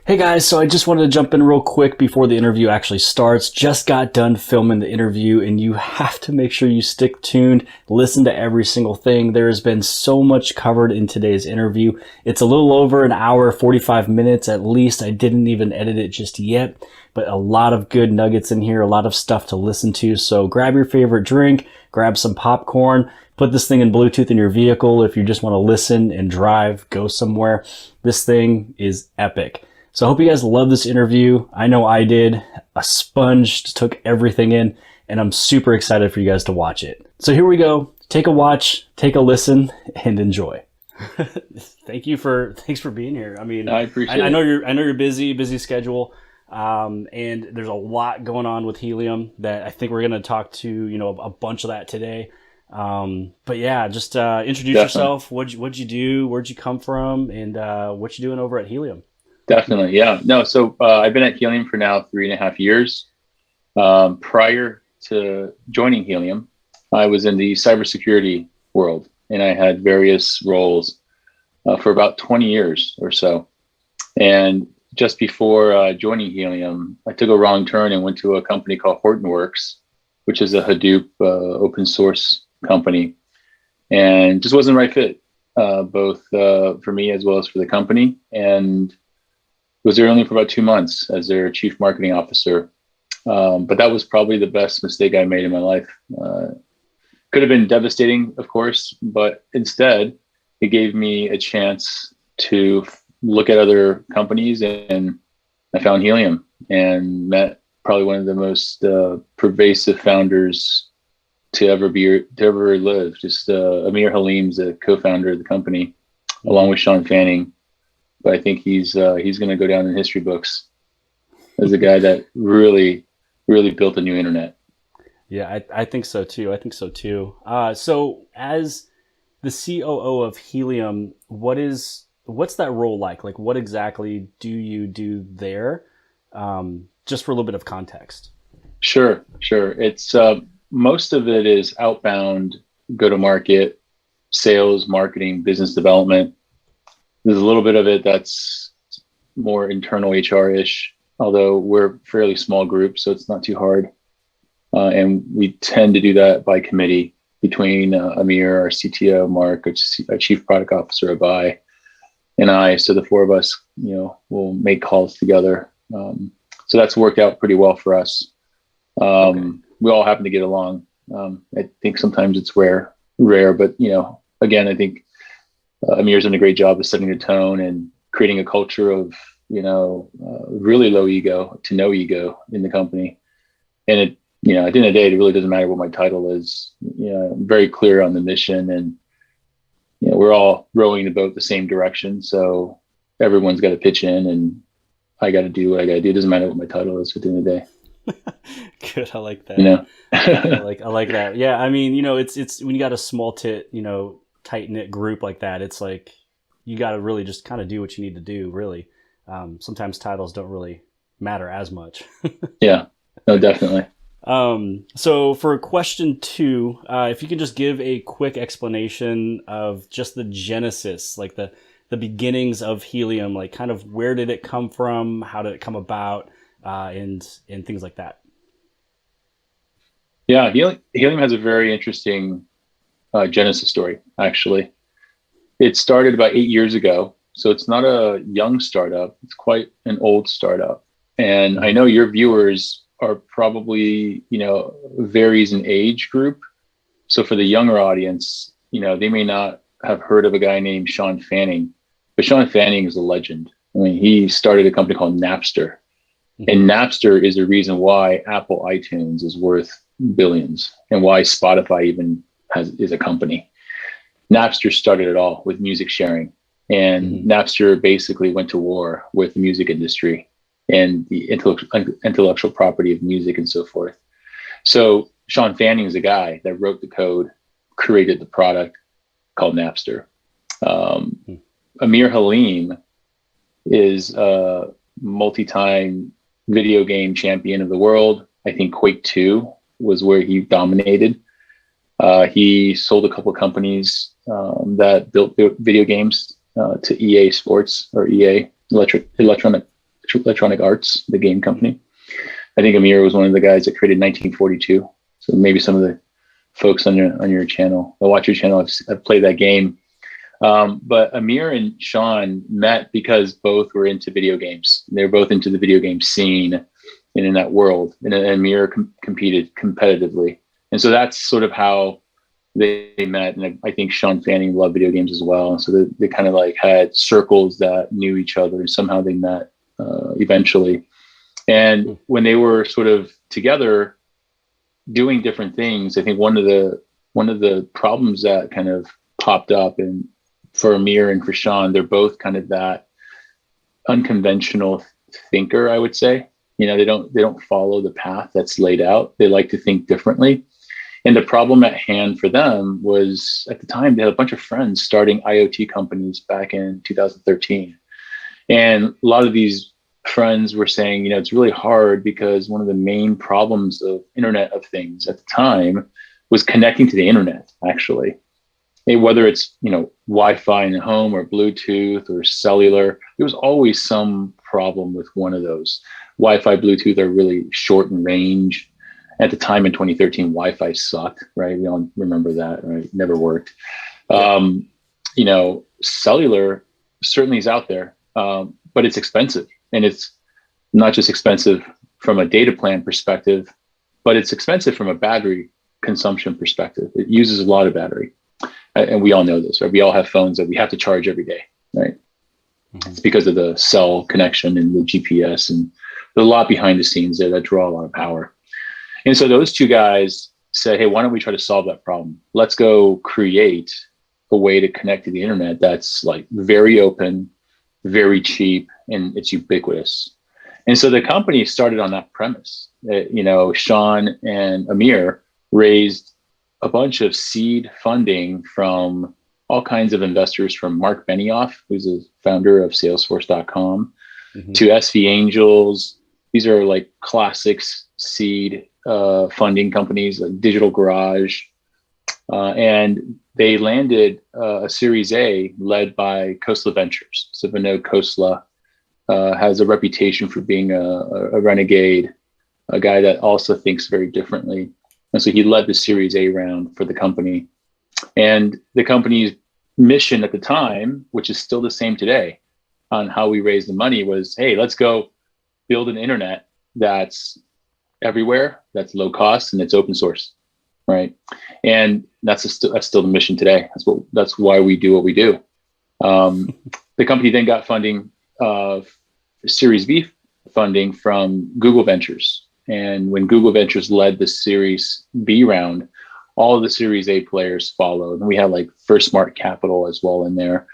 Hey guys, so I just wanted to jump in real quick before the interview actually starts. Just got done filming the interview and you have to make sure you stick tuned, listen to every single thing. There has been so much covered in today's interview. It's a little over an hour, 45 minutes at least. I didn't even edit it just yet, but a lot of good nuggets in here, a lot of stuff to listen to. So grab your favorite drink, grab some popcorn, put this thing in Bluetooth in your vehicle if you just want to listen and drive, go somewhere. This thing is epic. So I hope you guys love this interview. I know I did. A sponge, took everything in, and I'm super excited for you guys to watch it. So here we go. Take a watch, take a listen, and enjoy. Thanks for being here. I mean, I appreciate it. I know you're busy schedule. And there's a lot going on with Helium that I think we're going to talk to, a bunch of that today. But yeah, just introduce yourself. What'd you do? Where'd you come from? And what you doing over at Helium? Definitely. Yeah. No, so I've been at Helium for now 3.5 years. Prior to joining Helium, I was in the cybersecurity world and I had various roles for about 20 years or so. And just before joining Helium, I took a wrong turn and went to a company called Hortonworks, which is a Hadoop open source company, and just wasn't the right fit, both for me as well as for the company. And was there only for about 2 months as their chief marketing officer. But that was probably the best mistake I made in my life. Could have been devastating, of course, but instead it gave me a chance to look at other companies, and I found Helium and met probably one of the most pervasive founders to ever live. Just Amir Halim's the co-founder of the company, along with Sean Fanning. But I think he's going to go down in history books as a guy that really built a new internet. Yeah, I think so too. So as the COO of Helium, what's that role like? Like, what exactly do you do there? Just for a little bit of context. Sure. It's most of it is outbound, go-to-market, sales, marketing, business development. There's a little bit of it that's more internal HR-ish, although we're a fairly small group, so it's not too hard. And we tend to do that by committee between Amir, our CTO, Mark, our chief product officer, Abai, and I. So the four of us, will make calls together. So that's worked out pretty well for us. Okay. We all happen to get along. I think sometimes it's rare, but again, I think Amir's done a great job of setting the tone and creating a culture of, really low ego to no ego in the company. And it, at the end of the day, it really doesn't matter what my title is. I'm very clear on the mission, and, we're all rowing the boat the same direction. So everyone's got to pitch in, and I got to do what I got to do. It doesn't matter what my title is at the end of the day. Good. I like that. I like that. Yeah. I mean, it's when you got a small tight knit group like that, it's like, you got to really just kind of do what you need to do. Really. Sometimes titles don't really matter as much. Yeah, no, definitely. So for question 2, if you can just give a quick explanation of just the genesis, like the beginnings of Helium, like kind of where did it come from? How did it come about? And things like that. Yeah, Helium has a very interesting genesis story, actually. It started about 8 years ago, so it's not a young startup. It's quite an old startup. And I know your viewers are probably, varies in age group. So for the younger audience, they may not have heard of a guy named Sean Fanning, but Sean Fanning is a legend. I mean, he started a company called Napster. And Napster is the reason why Apple iTunes is worth billions and why Spotify even is a company. Napster started it all with music sharing. And Napster basically went to war with the music industry and the intellectual property of music and so forth. So Sean Fanning is a guy that wrote the code, created the product called Napster. Amir Halim is a multi-time video game champion of the world. I think Quake 2 was where he dominated. He sold a couple of companies that built video games to EA Sports, or EA Electronic Arts, the game company. I think Amir was one of the guys that created 1942. So maybe some of the folks on your channel, I watch your channel, I've played that game. But Amir and Sean met because both were into video games. They were both into the video game scene and in that world. And Amir competed competitively. And so that's sort of how they met. And I think Sean Fanning loved video games as well. And so they kind of like had circles that knew each other, and somehow they met eventually. And when they were sort of together doing different things, I think one of the problems that kind of popped up, and for Amir and for Sean, they're both kind of that unconventional thinker, I would say. You know, they don't follow the path that's laid out. They like to think differently. And the problem at hand for them was, at the time, they had a bunch of friends starting IoT companies back in 2013. And a lot of these friends were saying, you know, it's really hard because one of the main problems of Internet of Things at the time was connecting to the internet, actually. Whether it's, you know, Wi-Fi in the home or Bluetooth or cellular, there was always some problem with one of those. Wi-Fi, Bluetooth are really short in range. At the time in 2013, Wi-Fi sucked, right? We all remember that, right? It never worked. You know, cellular certainly is out there, but it's expensive. And it's not just expensive from a data plan perspective, but it's expensive from a battery consumption perspective. It uses a lot of battery. And we all know this, right? We all have phones that we have to charge every day, right? Mm-hmm. It's because of the cell connection and the GPS, and there's a lot behind the scenes there that draw a lot of power. And so those two guys said, hey, why don't we try to solve that problem? Let's go create a way to connect to the internet that's like very open, very cheap, and it's ubiquitous. And so the company started on that premise. You know, Sean and Amir raised a bunch of seed funding from all kinds of investors, from Mark Benioff, who's a founder of Salesforce.com, to SV Angels. These are like classics seed funding companies like Digital Garage. And they landed a Series A led by Khosla Ventures. So Vinod Khosla has a reputation for being a renegade, a guy that also thinks very differently. And so he led the Series A round for the company. And the company's mission at the time, which is still the same today on how we raised the money, was, hey, let's go build an internet that's everywhere, that's low cost, and it's open source, right? And that's still the mission today. That's why we do what we do. The company then got funding, Series B funding from Google Ventures. And when Google Ventures led the Series B round, all of the Series A players followed. And we had like First Smart Capital as well in there.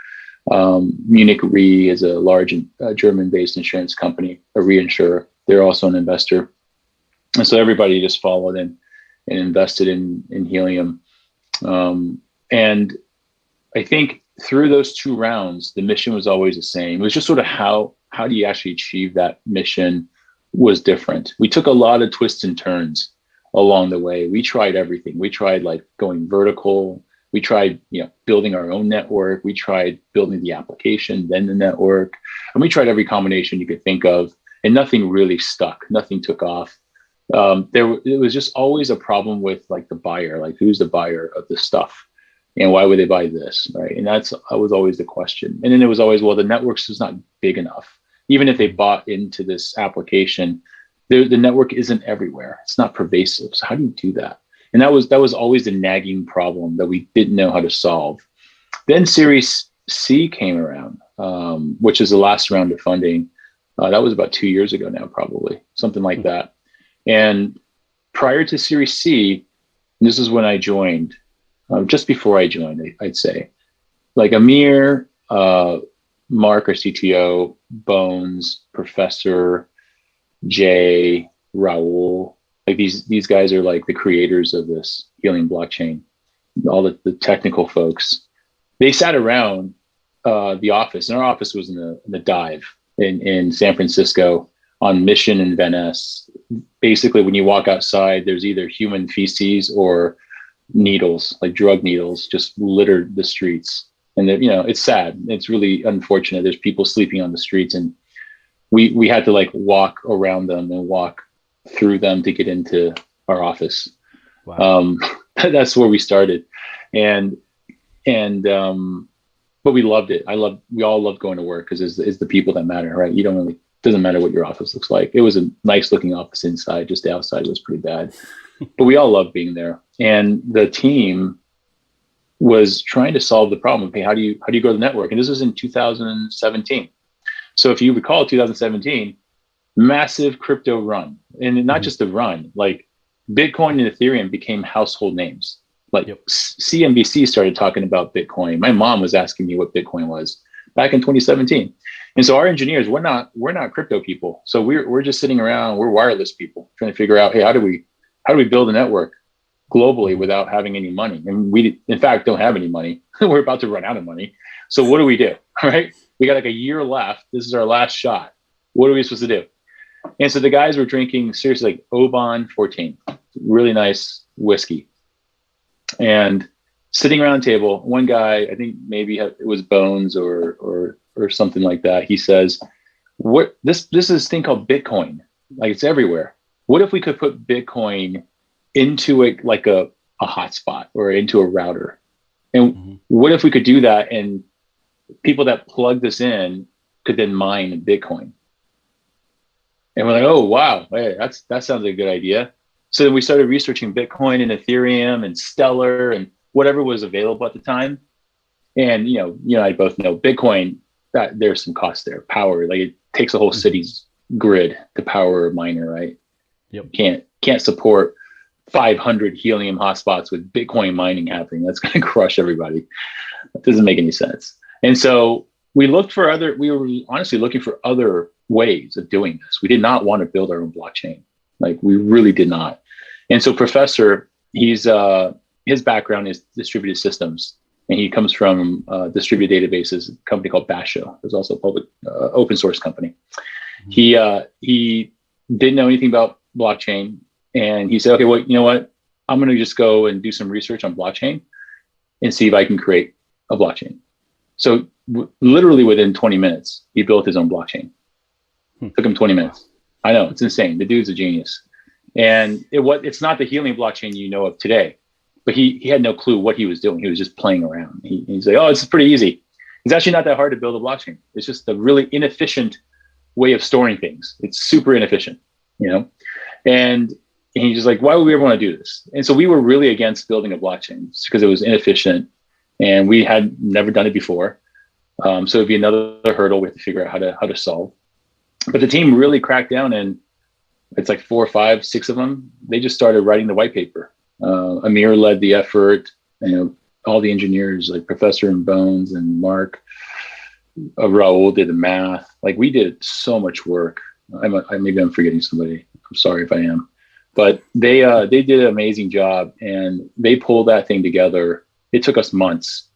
Munich Re is a large German-based insurance company, a reinsurer. They're also an investor. And so everybody just followed and invested in Helium. And I think through those two rounds, the mission was always the same. It was just sort of how do you actually achieve that mission was different. We took a lot of twists and turns along the way. We tried everything. We tried like going vertical. We tried, you know, building our own network. We tried building the application, then the network. And we tried every combination you could think of, and nothing really stuck. Nothing took off. It was just always a problem with like the buyer, like who's the buyer of the stuff and why would they buy this, right? And that was always the question. And then it was always, well, the network's is not big enough. Even if they bought into this application, the network isn't everywhere. It's not pervasive. So how do you do that? And that was always the nagging problem that we didn't know how to solve. Then Series C came around, which is the last round of funding. That was about 2 years ago now, probably, something like that. And prior to Series C, this is when I joined, just before I joined, I'd say, like Amir, Mark, our CTO, Bones, Professor, Jay, Raul, like these guys are like the creators of this Helium blockchain, all the technical folks. They sat around the office, and our office was in the dive in San Francisco on Mission and Van Ness. Basically, when you walk outside, there's either human feces or needles, like drug needles, just littered the streets. And it's sad. It's really unfortunate. There's people sleeping on the streets, and we had to like walk around them and walk through them to get into our office. Wow. That's where we started. And but we loved it. We all loved going to work because it's the people that matter, right? Doesn't matter what your office looks like. It was a nice looking office inside, just the outside was pretty bad, but we all loved being there. And the team was trying to solve the problem. Okay, how do you grow the network? And this was in 2017. So if you recall 2017, massive crypto run, and not just a run, like Bitcoin and Ethereum became household names. Like CNBC started talking about Bitcoin. My mom was asking me what Bitcoin was back in 2017. And so our engineers, we're not crypto people. So we're just sitting around, we're wireless people trying to figure out, hey, how do we build a network globally without having any money? And we, in fact, don't have any money. We're about to run out of money. So what do we do? Right? We got like a year left. This is our last shot. What are we supposed to do? And so the guys were drinking seriously like Oban 14, really nice whiskey. And sitting around the table, one guy, I think maybe it was Bones or something like that. He says, "What this is this thing called Bitcoin. Like it's everywhere. What if we could put Bitcoin into a hotspot or into a router? And what if we could do that and people that plug this in could then mine Bitcoin?" And we're like, "Oh wow, hey, that sounds like a good idea." So then we started researching Bitcoin and Ethereum and Stellar and whatever was available at the time. And I both know Bitcoin, that there's some cost there, power. Like it takes a whole city's grid to power a miner, right? Yep. Can't support 500 Helium hotspots with Bitcoin mining happening. That's going to crush everybody. That doesn't make any sense. And so we were honestly looking for other ways of doing this. We did not want to build our own blockchain. Like we really did not. And so Professor, his background is distributed systems, and he comes from distributed databases, a company called Basho. There's also a public open source company. He didn't know anything about blockchain, and he said, "Okay, well, you know what? I'm going to just go and do some research on blockchain and see if I can create a blockchain." So literally within 20 minutes, he built his own blockchain. Took him 20 minutes. I know, it's insane. The dude's a genius. And it's not the Helium blockchain you know of today, but he had no clue what he was doing. He was just playing around. He's like, "Oh, it's pretty easy." It's actually not that hard to build a blockchain. It's just a really inefficient way of storing things. It's super inefficient, And he's just like, "Why would we ever want to do this?" And so we were really against building a blockchain just because it was inefficient and we had never done it before. So it'd be another hurdle we have to figure out how to solve. But the team really cracked down, and it's like 4, 5, 6 of them. They just started writing the white paper. Amir led the effort. All the engineers like Professor and Bones and Mark, Raul did the math. Like we did so much work. Maybe I'm forgetting somebody. I'm sorry if I am, but they did an amazing job, and they pulled that thing together. It took us months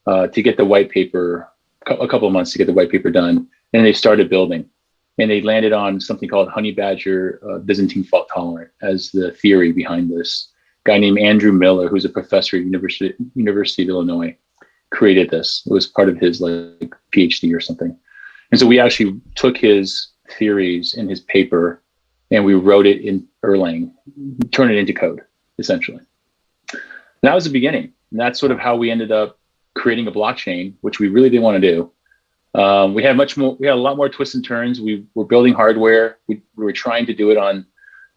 to get the white paper, a couple of months to get the white paper done, and they started building. And they landed on something called honey badger Byzantine fault tolerant as the theory behind this. Guy named Andrew Miller, who's a professor at University of Illinois, created this. It was part of his like PhD or something. And so we actually took his theories in his paper and we wrote it in Erlang, turned it into code, essentially. And that was the beginning. And that's sort of how we ended up creating a blockchain, which we really didn't want to do. We had a lot more twists and turns. We were building hardware. We were trying to do it on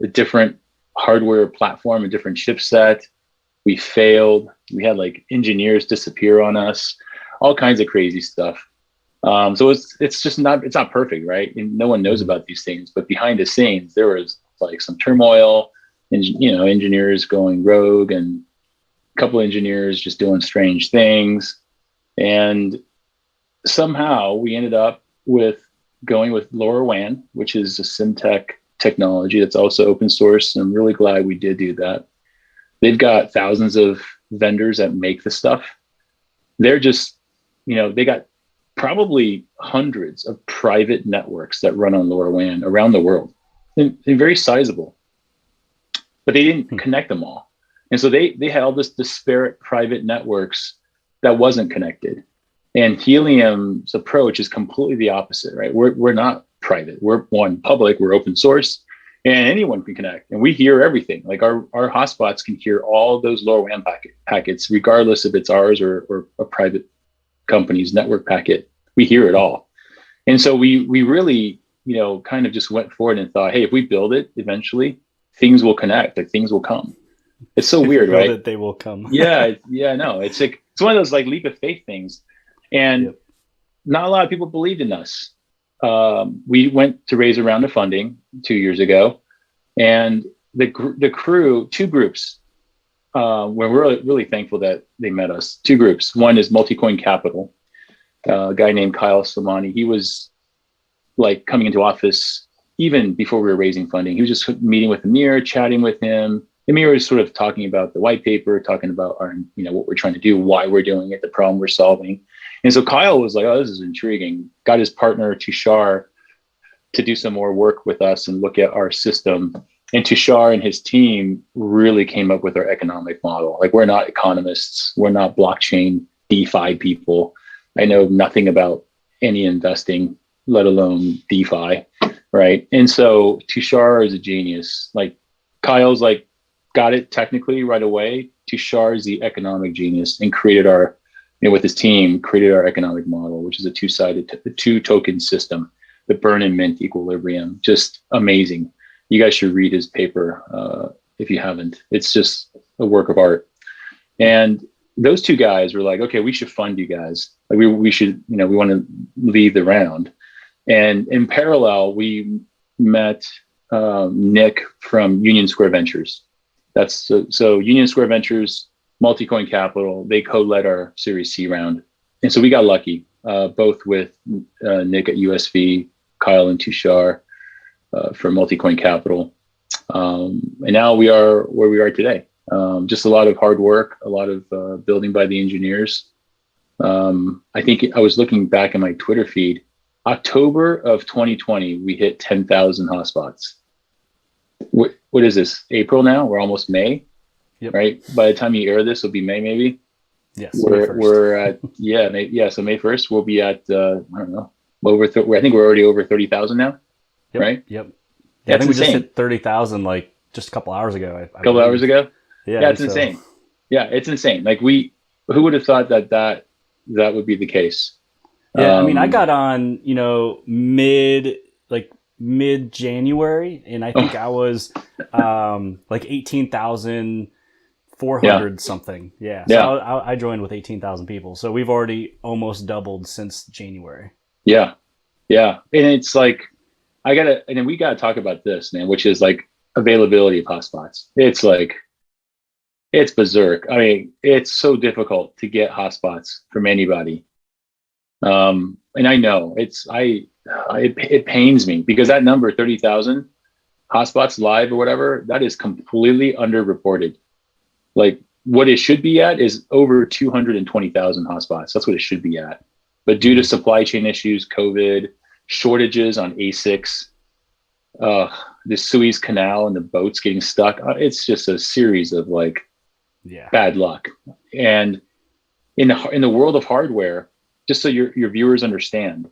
a different hardware platform, a different chipset. We failed. We had like engineers disappear on us, all kinds of crazy stuff. So it's not perfect, right? And no one knows about these things, but behind the scenes, there was like some turmoil and, engineers going rogue and a couple of engineers just doing strange things. And somehow we ended up going with LoRaWAN, which is a SymTech technology that's also open source. And I'm really glad we did do that. They've got thousands of vendors that make the stuff. They're just, they got probably hundreds of private networks that run on LoRaWAN around the world. And very sizable, but they didn't connect them all. And so they had all this disparate private networks that wasn't connected. And Helium's approach is completely the opposite, right? We're not private. We're public, we're open source, and anyone can connect. And we hear everything. Like our hotspots can hear all those LoRaWAN packets, regardless if it's ours or a private company's network packet. We hear it all. And so we really, kind of just went forward and thought, hey, if we build it eventually, things will connect, like things will come. It's so weird, right? That they will come. Yeah, no. It's like it's one of those like leap of faith things. And not a lot of people believed in us. We went to raise a round of funding 2 years ago, and the crew, two groups, we're really thankful that they met us. Two groups. One is Multicoin Capital, a guy named Kyle Samani. He was like coming into office even before we were raising funding. He was just meeting with Amir, chatting with him. Amir was sort of talking about the white paper, talking about our, what we're trying to do, why we're doing it, the problem we're solving. And so Kyle was like, oh, this is intriguing. Got his partner Tushar to do some more work with us and look at our system. And Tushar and his team really came up with our economic model. Like, we're not economists. We're not blockchain DeFi people. I know nothing about any investing, let alone DeFi, right? And so Tushar is a genius. Like, Kyle's like, got it technically right away. Tushar is the economic genius and created our, with his team, created our economic model, which is a two token system, the burn and mint equilibrium. Just amazing. You guys should read his paper if you haven't. It's just a work of art. And those two guys were like, okay, we should fund you guys. Like we should, we want to lead the round. And in parallel, we met Nick from Union Square Ventures. That's so Union Square Ventures, Multicoin Capital, they co-led our Series C round. And so we got lucky, both with Nick at USV, Kyle and Tushar for Multicoin Capital. And now we are where we are today. Just a lot of hard work, a lot of building by the engineers. I think I was looking back in my Twitter feed, October of 2020, we hit 10,000 hotspots. What is this? April now? We're almost May, right? By the time you air this, it'll be May maybe. Yes. We're at So May 1st, we'll be at I don't know. I think we're already over 30,000 now, right? Yep. Yeah, I think we just hit 30,000 like just a couple hours ago. A couple hours ago. Yeah, it's insane. Yeah, it's insane. Like who would have thought that would be the case? Yeah, I mean, I got on, mid January, and I think I was like 18,400 something. Yeah. So I joined with 18,000 people. So we've already almost doubled since January. Yeah. And it's like, and then we got to talk about this, man, which is like availability of hotspots. It's like, it's berserk. I mean, it's so difficult to get hotspots from anybody. And I know it pains me because that number 30,000 hotspots live or whatever, that is completely underreported. Like what it should be at is over 220,000 hotspots. That's what it should be at. But due to supply chain issues, COVID, shortages on ASICs, the Suez Canal and the boats getting stuck, it's just a series of bad luck. And in the world of hardware, just so your viewers understand,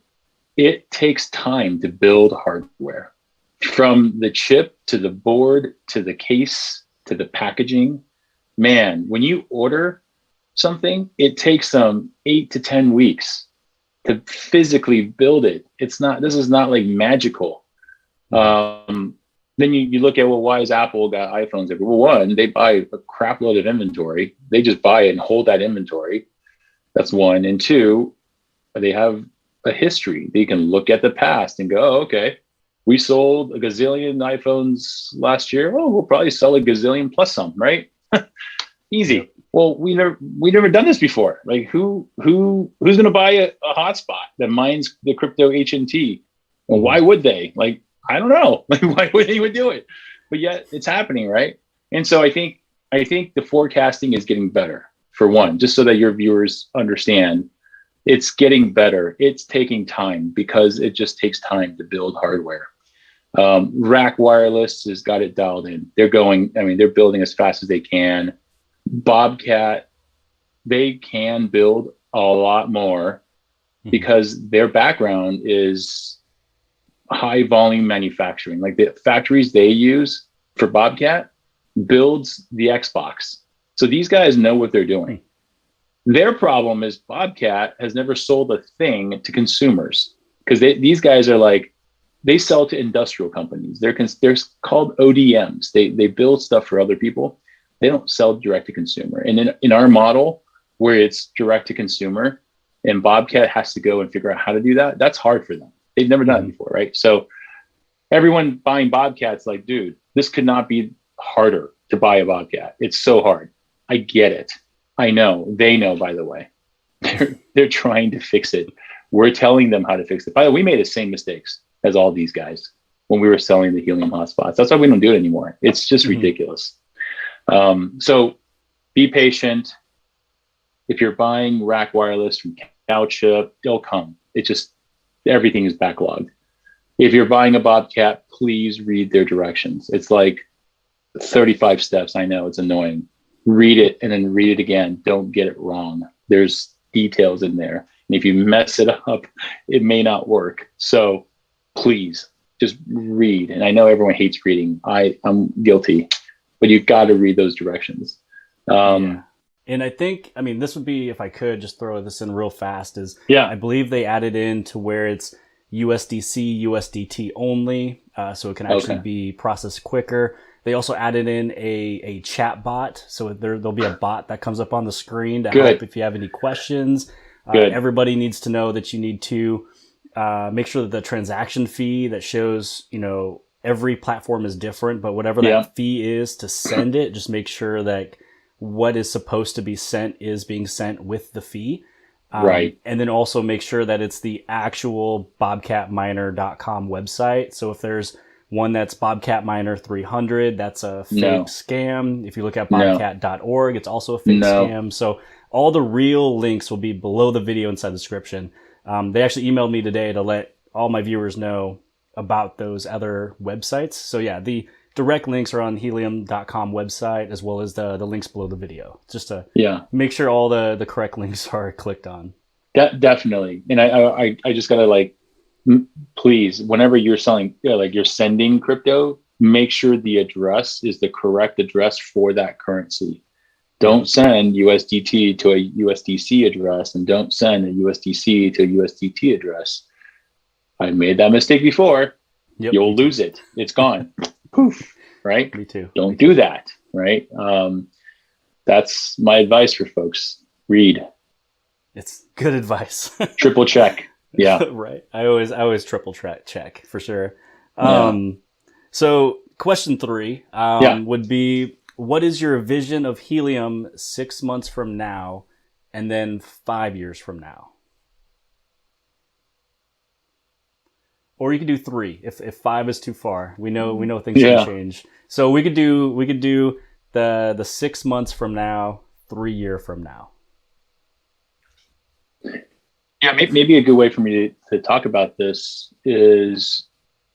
it takes time to build hardware, from the chip to the board to the case to the packaging. Man, when you order something, it takes 8 to 10 weeks to physically build it. This is not like magical. Then you look at, why has Apple got iPhones everywhere? Well, one, they buy a crap load of inventory. They just buy it and hold that inventory. That's one. And two, they have a history. They can look at the past and go, oh, okay, we sold a gazillion iPhones last year. Oh, we'll probably sell a gazillion plus some, right? Easy. Well, we never done this before. Like who's going to buy a hotspot that mines the crypto HNT? And why would they? Like, I don't know. Like, why would anyone do it? But yet it's happening, right? And so I think the forecasting is getting better, for one, just so that your viewers understand. It's getting better. It's taking time because it just takes time to build hardware. Rack Wireless has got it dialed in. They're building as fast as they can. Bobcat, they can build a lot more because their background is high volume manufacturing. Like the factories they use for Bobcat builds the Xbox. So these guys know what they're doing. Their problem is Bobcat has never sold a thing to consumers, because these guys are like, they sell to industrial companies. They're called ODMs. They build stuff for other people. They don't sell direct to consumer. And in our model, where it's direct to consumer, and Bobcat has to go and figure out how to do that, that's hard for them. They've never done it before, right? So everyone buying Bobcats like, dude, this could not be harder to buy a Bobcat. It's so hard. I get it. I know. They know, by the way. They're trying to fix it. We're telling them how to fix it. By the way, we made the same mistakes as all these guys when we were selling the Helium hotspots. That's why we don't do it anymore. It's just ridiculous. So be patient. If you're buying rack wireless from Coucha, they'll come. It's just, everything is backlogged. If you're buying a Bobcat, please read their directions. It's like 35 steps. I know it's annoying. Read it and then read it again. Don't get it wrong. There's details in there. And if you mess it up, it may not work. So please just read. And I know everyone hates reading. I'm guilty, but you've got to read those directions. Yeah. And I think, I mean, this would be, if I could just throw this in real fast, is I believe they added in to where it's USDC, USDT only, so it can actually be processed quicker. They also added in a chat bot, so there'll be a bot that comes up on the screen to help if you have any questions. Everybody needs to know that you need to make sure that the transaction fee that shows, every platform is different, but whatever that fee is to send it, just make sure that what is supposed to be sent is being sent with the fee. And then also make sure that it's the actual bobcatminer.com website. So if there's one that's Bobcatminer 300, that's a fake scam. If you look at bobcat.org, it's also a fake scam. So all the real links will be below the video inside the description. They actually emailed me today to let all my viewers know about those other websites. So yeah, the direct links are on helium.com website, as well as the links below the video, just to make sure all the correct links are clicked on. Definitely. And I just gotta please, whenever you're selling, you're sending crypto, make sure the address is the correct address for that currency. Don't send USDT to a USDC address, and don't send a USDC to a USDT address. I've made that mistake before. You'll lose it. It's gone. Poof. Right? Me too. Don't do that. Right? That's my advice for folks. Read. It's good advice. Triple check. Yeah. Right. I always triple check for sure. So question 3 would be, what is your vision of Helium 6 months from now and then 5 years from now? Or you could do 3 if 5 is too far. We know things can change. So we could do the 6 months from now, 3 year from now. Yeah, maybe a good way for me to talk about this is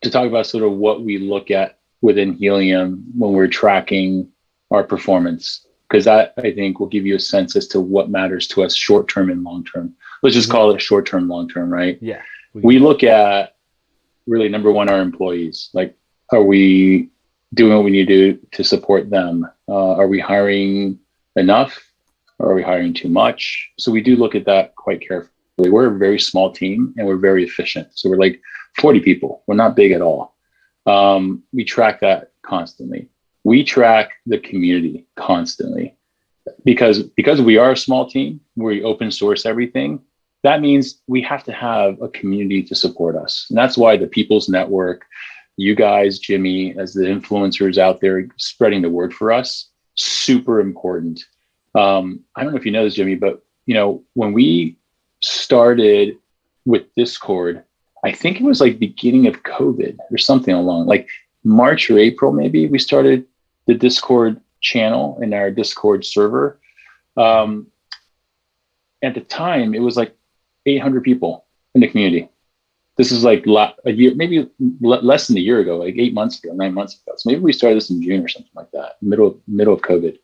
to talk about sort of what we look at within Helium when we're tracking our performance, because that, I think, will give you a sense as to what matters to us short-term and long-term. Let's just call it short-term, long-term, right? Yeah. We look at, really, number one, our employees. Like, are we doing what we need to do to support them? Are we hiring enough? Or are we hiring too much? So we do look at that quite carefully. We're a very small team and we're very efficient. So we're like 40 people. We're not big at all. We track that constantly. We track the community constantly because we are a small team, we open source everything. That means we have to have a community to support us. And that's why the People's Network, you guys, Jimmy, as the influencers out there spreading the word for us, super important. I don't know if you know this, Jimmy, but when we started with Discord, I think it was like beginning of COVID or something along, like March or April, maybe, we started the Discord channel in our Discord server. At the time, it was like 800 people in the community. This is like a year, maybe less than a year ago, like 8 months ago, 9 months ago. So maybe we started this in June or something like that, middle of COVID.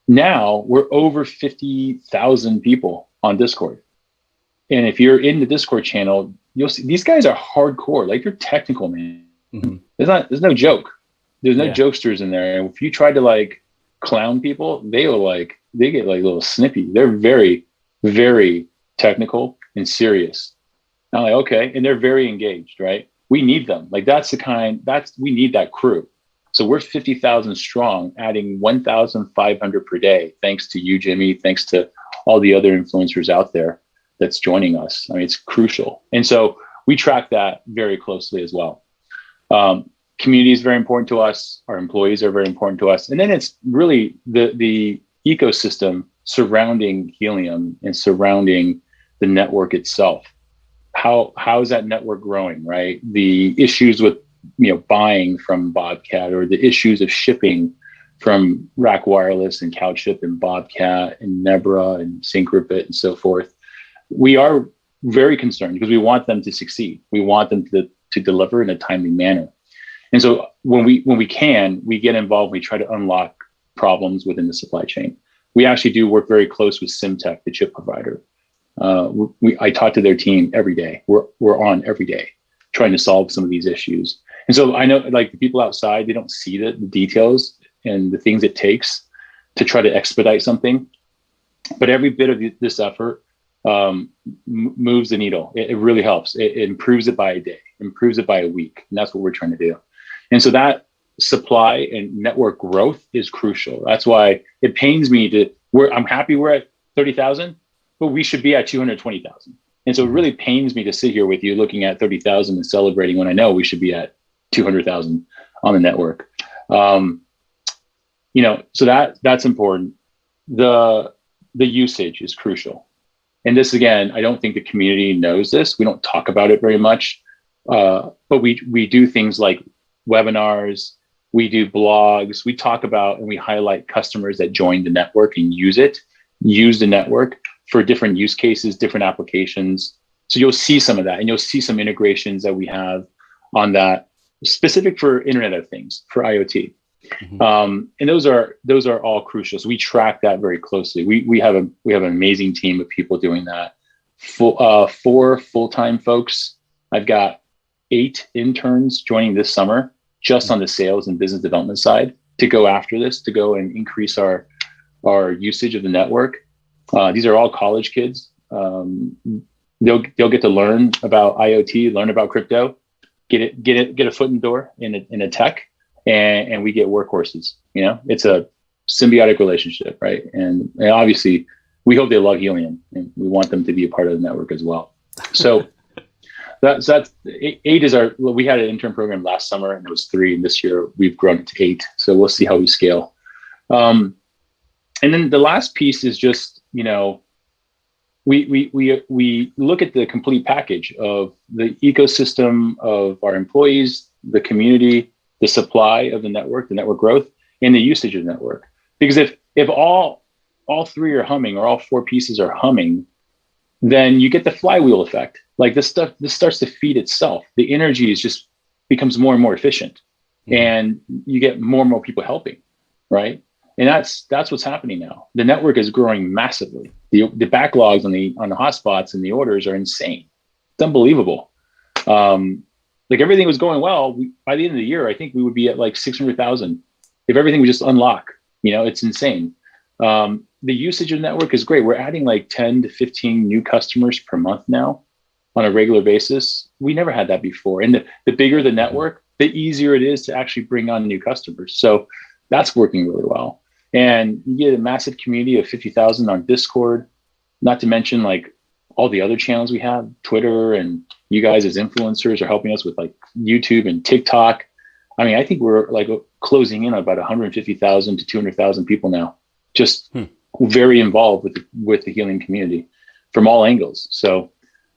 Now we're over 50,000 people on Discord. And if you're in the Discord channel, you'll see these guys are hardcore. Like, they're technical, man. Mm-hmm. There's no joke. There's no Yeah. jokesters in there. And if you try to like clown people, they get like a little snippy. They're very, very technical and serious. I'm like, okay. And they're very engaged, right? We need them. Like, we need that crew. So we're 50,000 strong, adding 1,500 per day. Thanks to you, Jimmy. Thanks to all the other influencers out there that's joining us. I mean, it's crucial. And so we track that very closely as well. Community is very important to us. Our employees are very important to us. And then it's really the ecosystem surrounding Helium and surrounding the network itself. How is that network growing, right? The issues with, buying from Bobcat, or the issues of shipping from Rack Wireless and CouchShip and Bobcat and Nebra and Syncrobit and so forth. We are very concerned because we want them to succeed. We want them to deliver in a timely manner. And so when we can, we get involved, we try to unlock problems within the supply chain. We actually do work very close with Simtech, the chip provider. I talk to their team every day. We're on every day trying to solve some of these issues. And so I know, like, the people outside, they don't see the details and the things it takes to try to expedite something. But every bit of this effort moves the needle. It really helps. It improves it by a day, improves it by a week. And that's what we're trying to do. And so that supply and network growth is crucial. That's why it pains me I'm happy we're at 30,000, but we should be at 220,000. And so it really pains me to sit here with you looking at 30,000 and celebrating when I know we should be at 200,000 on the network. So that's important. The usage is crucial. And this, again, I don't think the community knows this. We don't talk about it very much, but we do things like webinars, we do blogs, we talk about and we highlight customers that join the network and use the network for different use cases, different applications. So you'll see some of that, and you'll see some integrations that we have on that, specific for Internet of Things, for IoT. Mm-hmm. And those are all crucial. So we track that very closely. We have an amazing team of people doing that. 4 full-time folks. I've got 8 interns joining this summer, just on the sales and business development side, to go after this, to go and increase our usage of the network. These are all college kids. They'll get to learn about IoT, learn about crypto, get a foot in the door in a tech, and we get workhorses. It's a symbiotic relationship, right? And obviously, we hope they love Helium, and we want them to be a part of the network as well. So that's 8 is we had an intern program last summer, and it was 3, and this year we've grown it to 8. So we'll see how we scale. And then the last piece is just, we look at the complete package of the ecosystem of our employees, the community, the supply of the network growth, and the usage of the network. Because if all 3 are humming, or all 4 pieces are humming, then you get the flywheel effect. Like, this starts to feed itself. The energy becomes more and more efficient, and you get more and more people helping, right? And that's what's happening now. The network is growing massively. The backlogs on the hotspots and the orders are insane. It's unbelievable. Like, everything was going well. By the end of the year, I think we would be at like 600,000 if everything would just unlock. It's insane. The usage of the network is great. We're adding like 10 to 15 new customers per month now on a regular basis. We never had that before. And the bigger the network, the easier it is to actually bring on new customers. So that's working really well. And you get a massive community of 50,000 on Discord, not to mention like all the other channels we have, Twitter, and you guys as influencers are helping us with like YouTube and TikTok. I mean, I think we're like closing in on about 150,000 to 200,000 people now, just very involved with the Helium community from all angles. So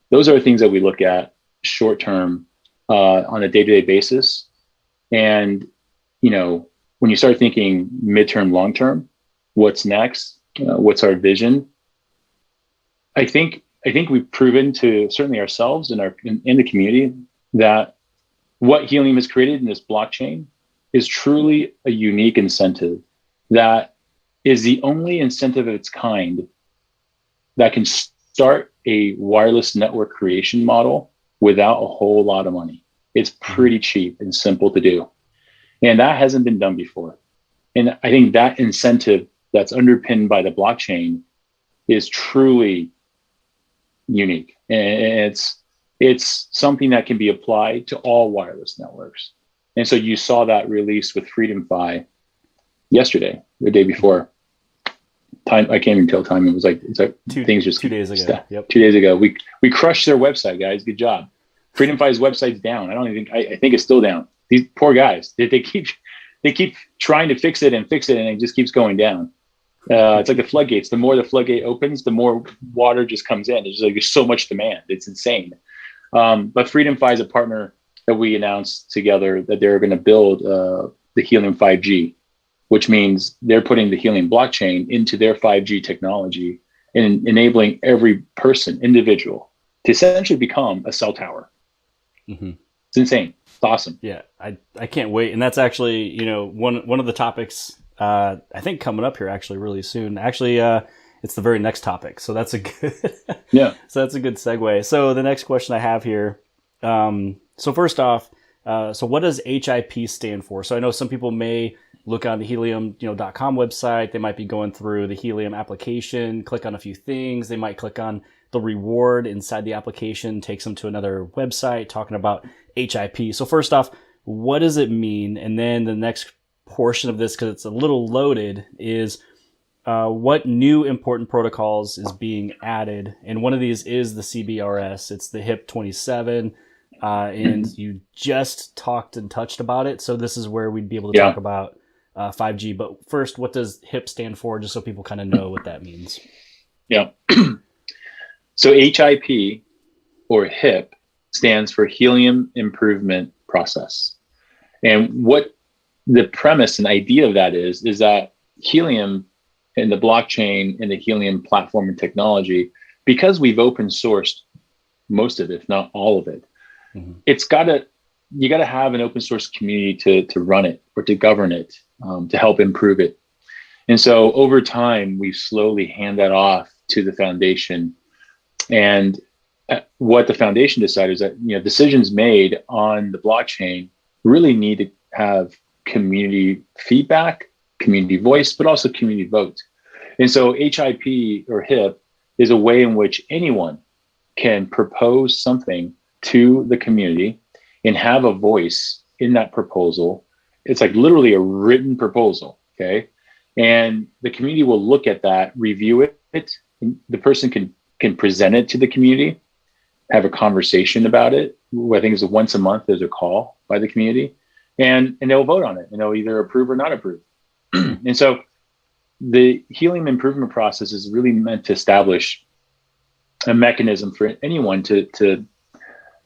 those are things that we look at short term on a day-to-day basis. And, when you start thinking midterm, long term, what's next? What's our vision? I think we've proven to certainly ourselves and in the community that what Helium has created in this blockchain is truly a unique incentive that is the only incentive of its kind that can start a wireless network creation model without a whole lot of money. It's pretty cheap and simple to do. And that hasn't been done before. And I think that incentive that's underpinned by the blockchain is truly unique. And it's something that can be applied to all wireless networks. And so you saw that released with FreedomFi yesterday, the day before. Time, I can't even tell time. It's like things just 2 days ago. Yep. 2 days ago, we crushed their website, guys. Good job. FreedomFi's website's down. I think it's still down. These poor guys, they keep trying to fix it, and it just keeps going down. It's like the floodgates. The more the floodgate opens, the more water just comes in. There's so much demand. It's insane. But FreedomFi is a partner that we announced together that they're going to build the Helium 5G, which means they're putting the Helium blockchain into their 5G technology and enabling every person, individual, to essentially become a cell tower. Mm-hmm. It's insane. It's awesome. Yeah, I can't wait. And that's actually, one of the topics I think coming up here actually really soon. Actually, it's the very next topic. So that's a good yeah. So that's a good segue. So the next question I have here. So first off, so what does HIP stand for? So I know some people may look on the helium.com website. They might be going through the Helium application, click on a few things. They might click on the reward inside the application, takes them to another website talking about HIP. So first off, what does it mean? And then the next portion of this, because it's a little loaded, is what new important protocols is being added. And one of these is the CBRS. It's the HIP 27. And you just talked and touched about it. So this is where we'd be able to talk about 5G. But first, what does HIP stand for, just so people kind of know what that means? Yeah. So HIP, or HIP, stands for Helium Improvement Process. And what the premise and idea of that is that Helium and the blockchain and the Helium platform and technology, because we've open sourced most of it, if not all of it, you got to have an open source community to run it or to govern it, to help improve it. And so over time, we've slowly handed that off to the foundation. And what the foundation decided is that decisions made on the blockchain really need to have community feedback, community voice, but also community vote. And so HIP, or HIP, is a way in which anyone can propose something to the community and have a voice in that proposal. It's like literally a written proposal, okay? And the community will look at that, review it. The person can present it to the community, have a conversation about it. I think it's once a month, there's a call by the community, and they'll vote on it, and they'll either approve or not approve. And so the Helium improvement process is really meant to establish a mechanism for anyone to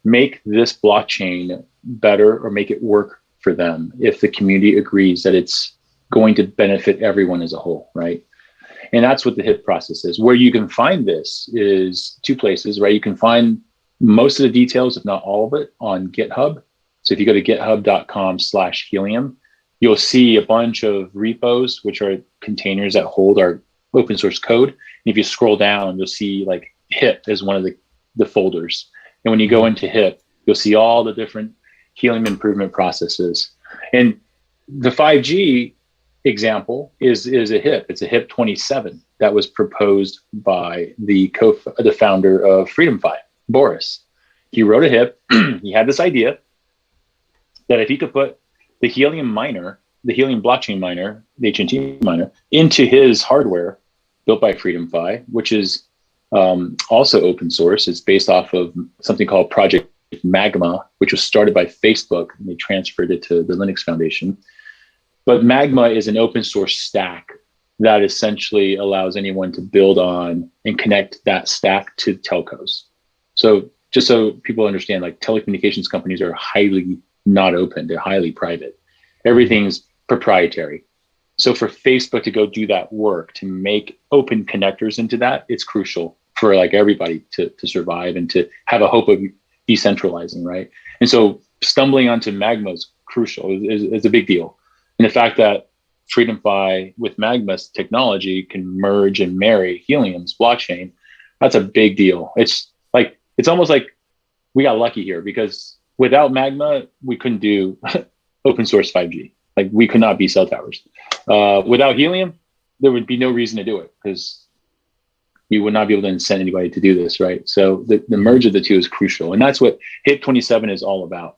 make this blockchain better or make it work for them if the community agrees that it's going to benefit everyone as a whole, right? And that's what the HIP process is. Where you can find this is two places, right? You can find most of the details, if not all of it, on GitHub. So if you go to github.com/helium, you'll see a bunch of repos, which are containers that hold our open source code. And if you scroll down, you'll see like HIP as one of the folders. And when you go into HIP, you'll see all the different Helium improvement processes. And the 5G example is a HIP. It's a HIP 27 that was proposed by the founder of FreedomFi, Boris. He wrote a HIP. He had this idea that if he could put the Helium miner, the Helium blockchain miner, the HNT miner, into his hardware built by FreedomFi, which is also open source. It's based off of something called Project Magma, which was started by Facebook, and they transferred it to the Linux Foundation. But Magma is an open source stack that essentially allows anyone to build on and connect that stack to telcos. So just so people understand, like telecommunications companies are highly not open, they're highly private. Everything's proprietary. So for Facebook to go do that work to make open connectors into that, it's crucial for like everybody to survive and to have a hope of decentralizing, right? And so stumbling onto Magma is crucial, is a big deal. And the fact that FreedomFi with Magma's technology can merge and marry Helium's blockchain That's a big deal. It's almost like we got lucky here, because without Magma, we couldn't do open source 5G. Like, we could not be cell towers. Without Helium, there would be no reason to do it, because you would not be able to incent anybody to do this, right? So the merge of the two is crucial. And that's what HIP 27 is all about.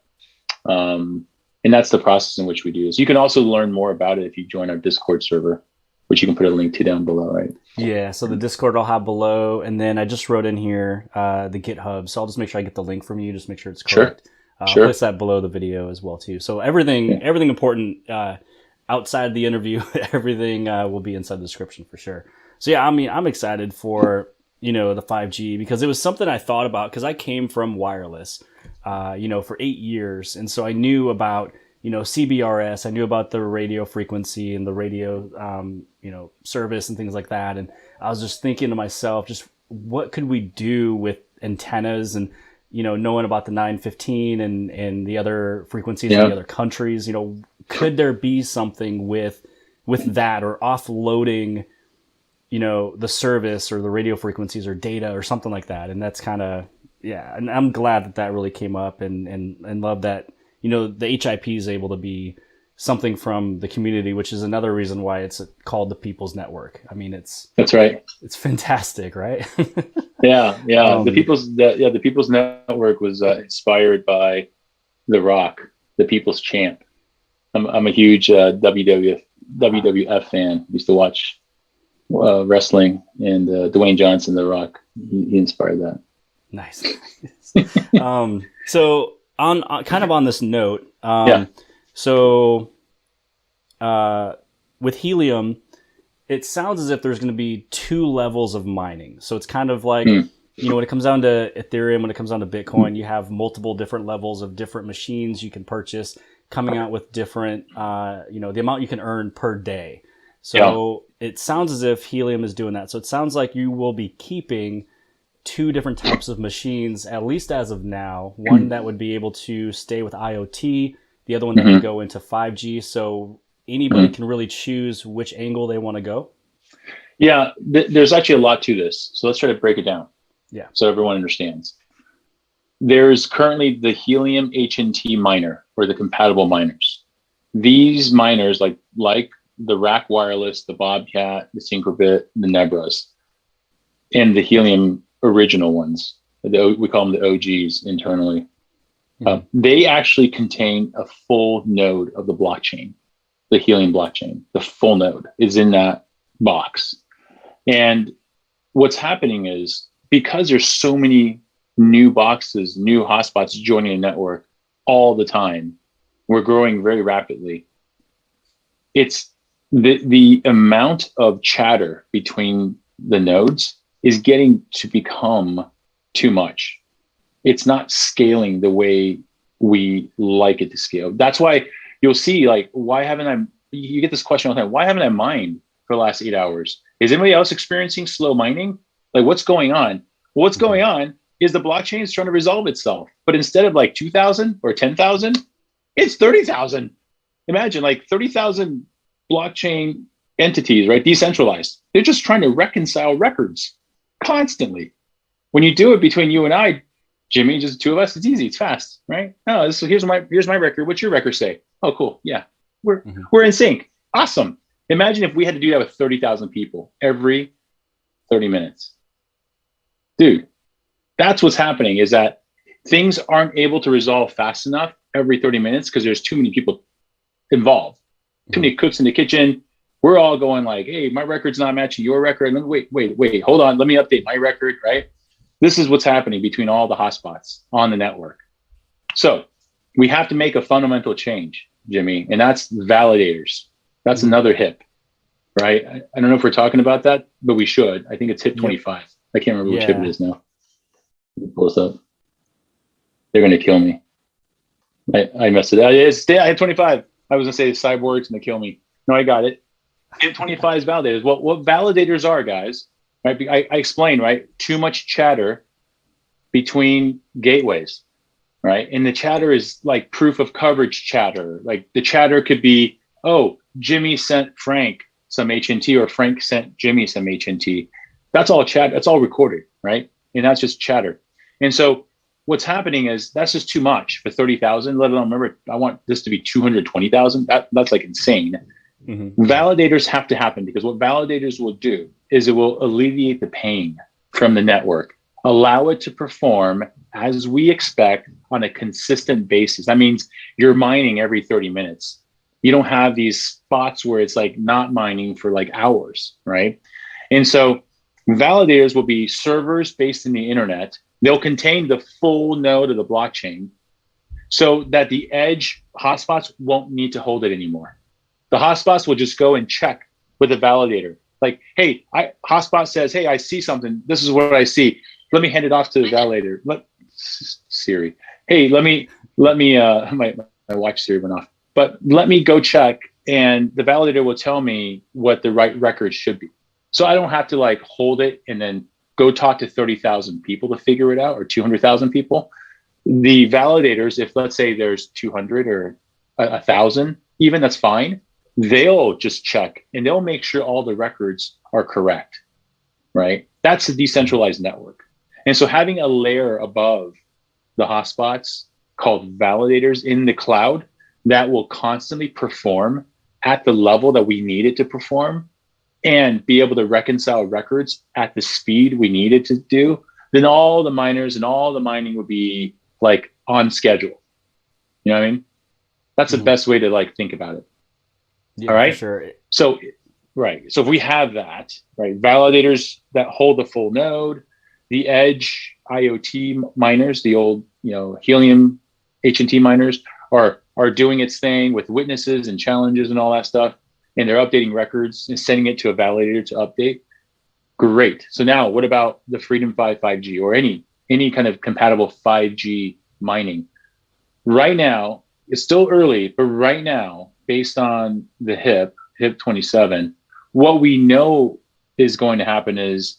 And that's the process in which we do this. You can also learn more about it if you join our Discord server, which you can put a link to down below, right? Yeah, so the Discord I'll have below. And then I just wrote in here the GitHub. So I'll just make sure I get the link from you, just make sure it's correct. Sure. I'll place that below the video as well, too. So everything important outside the interview, everything will be inside the description for sure. So yeah, I mean, I'm excited for, the 5G, because it was something I thought about, because I came from wireless, for 8 years. And so I knew about, CBRS, I knew about the radio frequency and the radio, service and things like that. And I was just thinking to myself, just what could we do with antennas, and, knowing about the 915 and the other frequencies in the other countries, could there be something with that, or offloading, the service or the radio frequencies or data or something like that. And that's kind of, and I'm glad that really came up, and love that, the HIP is able to be something from the community, which is another reason why it's called the People's Network. I mean, that's right. It's fantastic, right? Yeah. The People's Network was inspired by The Rock, the People's Champ. I'm a huge WWF fan. Used to watch wrestling, and Dwayne Johnson, The Rock, he inspired that. Nice. So on kind of on this note, so with Helium, it sounds as if there's going to be 2 levels of mining. So it's kind of like, when it comes down to Ethereum, when it comes down to Bitcoin, you have multiple different levels of different machines you can purchase, coming out with different, the amount you can earn per day. So it sounds as if Helium is doing that. So it sounds like you will be keeping 2 different types of machines, at least as of now. One that would be able to stay with IoT, the other one that would go into 5G. So anybody can really choose which angle they want to go. Yeah, there's actually a lot to this. So let's try to break it down. Yeah. So everyone understands. There's currently the Helium HNT miner, or the compatible miners. These miners, like the Rack Wireless, the Bobcat, the Syncrobit, the Nebras, and the Helium original ones, we call them the OGs internally. They actually contain a full node of the blockchain, the Helium blockchain. The full node is in that box. And what's happening is, because there's so many new boxes, new hotspots joining the network all the time, we're growing very rapidly. It's the amount of chatter between the nodes is getting to become too much. It's not scaling the way we like it to scale. That's why you'll see, like, you get this question all the time, why haven't I mined for the last 8 hours? Is anybody else experiencing slow mining? Like, what's going on? Well, what's going on is the blockchain is trying to resolve itself. But instead of like 2,000 or 10,000, it's 30,000. Imagine like 30,000 blockchain entities, right? Decentralized. They're just trying to reconcile records constantly. When you do it between you and I, Jimmy, just 2 of us, it's easy, it's fast, right? Oh, so here's my record. What's your record say? Oh, cool. Yeah, we're in sync. Awesome. Imagine if we had to do that with 30,000 people every 30 minutes. Dude, that's what's happening, is that things aren't able to resolve fast enough every 30 minutes because there's too many people involved. Too many cooks in the kitchen. We're all going like, hey, my record's not matching your record. Wait, hold on. Let me update my record, right? This is what's happening between all the hotspots on the network. So we have to make a fundamental change, Jimmy, and that's validators. That's another HIP, right? I don't know if we're talking about that, but we should. I think it's HIP 25. I can't remember which HIP it is now. Let me pull this up. They're going to kill me. I messed it up. I had 25. I was going to say cyborgs and they kill me. No, I got it. HIP 25 is validators. What validators are, guys, right? I explained, right? Too much chatter between gateways, right? And the chatter is like proof of coverage chatter. Like the chatter could be, oh, Jimmy sent Frank some HNT, or Frank sent Jimmy some HNT. That's all chat. That's all recorded, right? And that's just chatter. And so what's happening is that's just too much for 30,000, let alone, remember, I want this to be 220,000. That's like insane. Mm-hmm. Validators have to happen, because what validators will do is it will alleviate the pain from the network, allow it to perform as we expect on a consistent basis. That means you're mining every 30 minutes. You don't have these spots where it's like not mining for like hours, right? And so validators will be servers based in the internet. They'll contain the full node of the blockchain so that the edge hotspots won't need to hold it anymore. The hotspots will just go and check with the validator. Like, hey, hotspot says, hey, I see something. This is what I see. Let me hand it off to the validator. Siri. Hey, let me, my watch Siri went off, but let me go check, and the validator will tell me what the right record should be. So I don't have to like hold it and then go talk to 30,000 people to figure it out, or 200,000 people. The validators, if let's say there's 200 or 1,000, even, that's fine. They'll just check and they'll make sure all the records are correct, right? That's a decentralized network. And so having a layer above the hotspots called validators in the cloud that will constantly perform at the level that we need it to perform and be able to reconcile records at the speed we need it to do, then all the miners and all the mining would be like on schedule. You know what I mean? That's the best way to like think about it. Yeah, all right. For sure. So, right. So if we have that, right, validators that hold the full node, the edge IoT miners, the old, Helium HNT miners are doing its thing with witnesses and challenges and all that stuff. And they're updating records and sending it to a validator to update. Great. So now what about the Freedom 5 5G or any kind of compatible 5G mining? Right now, it's still early, but right now, based on the HIP 27, what we know is going to happen is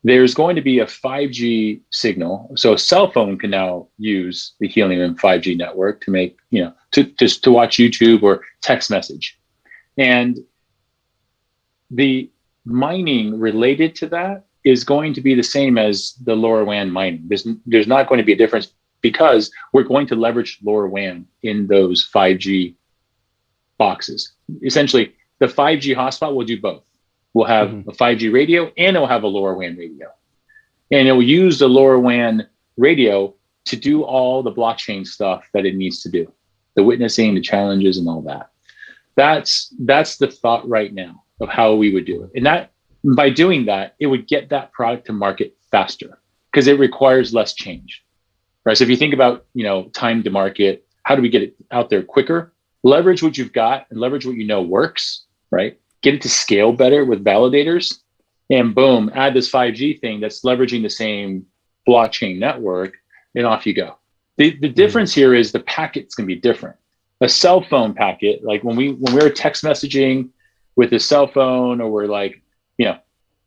there's going to be a 5G signal. So a cell phone can now use the Helium 5G network to make, to watch YouTube or text message. And the mining related to that is going to be the same as the LoRaWAN mining. There's not going to be a difference, because we're going to leverage LoRaWAN in those 5G boxes. Essentially, the 5G hotspot will do both. We'll have a 5G radio and it'll have a LoRaWAN radio. And it will use the LoRaWAN radio to do all the blockchain stuff that it needs to do, the witnessing, the challenges, and all that. That's the thought right now of how we would do it. And that by doing that, it would get that product to market faster because it requires less change. Right. So if you think about, time to market, how do we get it out there quicker? Leverage what you've got and leverage what works, right? Get it to scale better with validators, and boom, add this 5G thing that's leveraging the same blockchain network, and off you go. The difference here is the packet's gonna be different. A cell phone packet, like when we're text messaging with a cell phone, or we're like,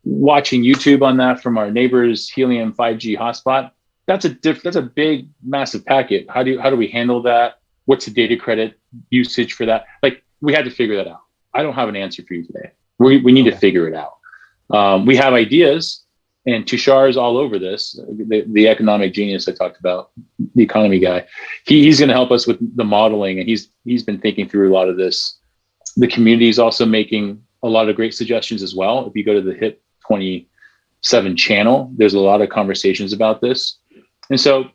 watching YouTube on that from our neighbor's Helium 5G hotspot, that's a big, massive packet. How do we handle that? What's the data credit usage for that? Like, we had to figure that out. I don't have an answer for you today. We need to figure it out. We have ideas, and Tushar's all over this. The economic genius I talked about, the economy guy. He's going to help us with the modeling, and he's been thinking through a lot of this. The community is also making a lot of great suggestions as well. If you go to the HIP 27 channel, there's a lot of conversations about this. And so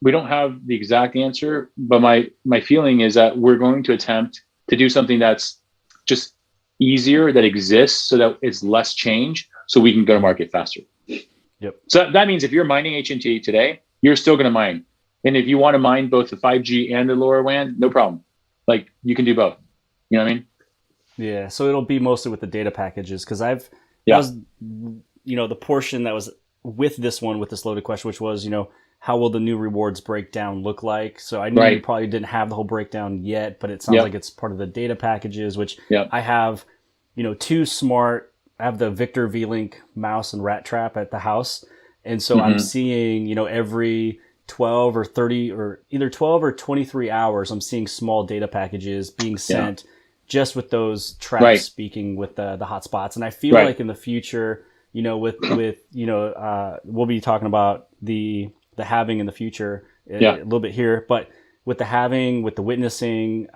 we don't have the exact answer, but my feeling is that we're going to attempt to do something that's just easier, that exists, so that it's less change, so we can go to market faster. Yep. So that means if you're mining HNT today, you're still going to mine. And if you want to mine both the 5G and the LoRaWAN, no problem. Like, you can do both. You know what I mean? Yeah. So it'll be mostly with the data packages, because that was, the portion that was with this loaded question, which was, how will the new rewards breakdown look like? So I knew you probably didn't have the whole breakdown yet, but it sounds like it's part of the data packages, which I have, I have the Victor V-Link mouse and rat trap at the house. And so I'm seeing, every 12 or 30 or either 12 or 23 hours, I'm seeing small data packages being sent just with those traps speaking with the hotspots. And I feel like in the future, we'll be talking about the halving in the future Yeah. a little bit here, but with the halving, with the witnessing,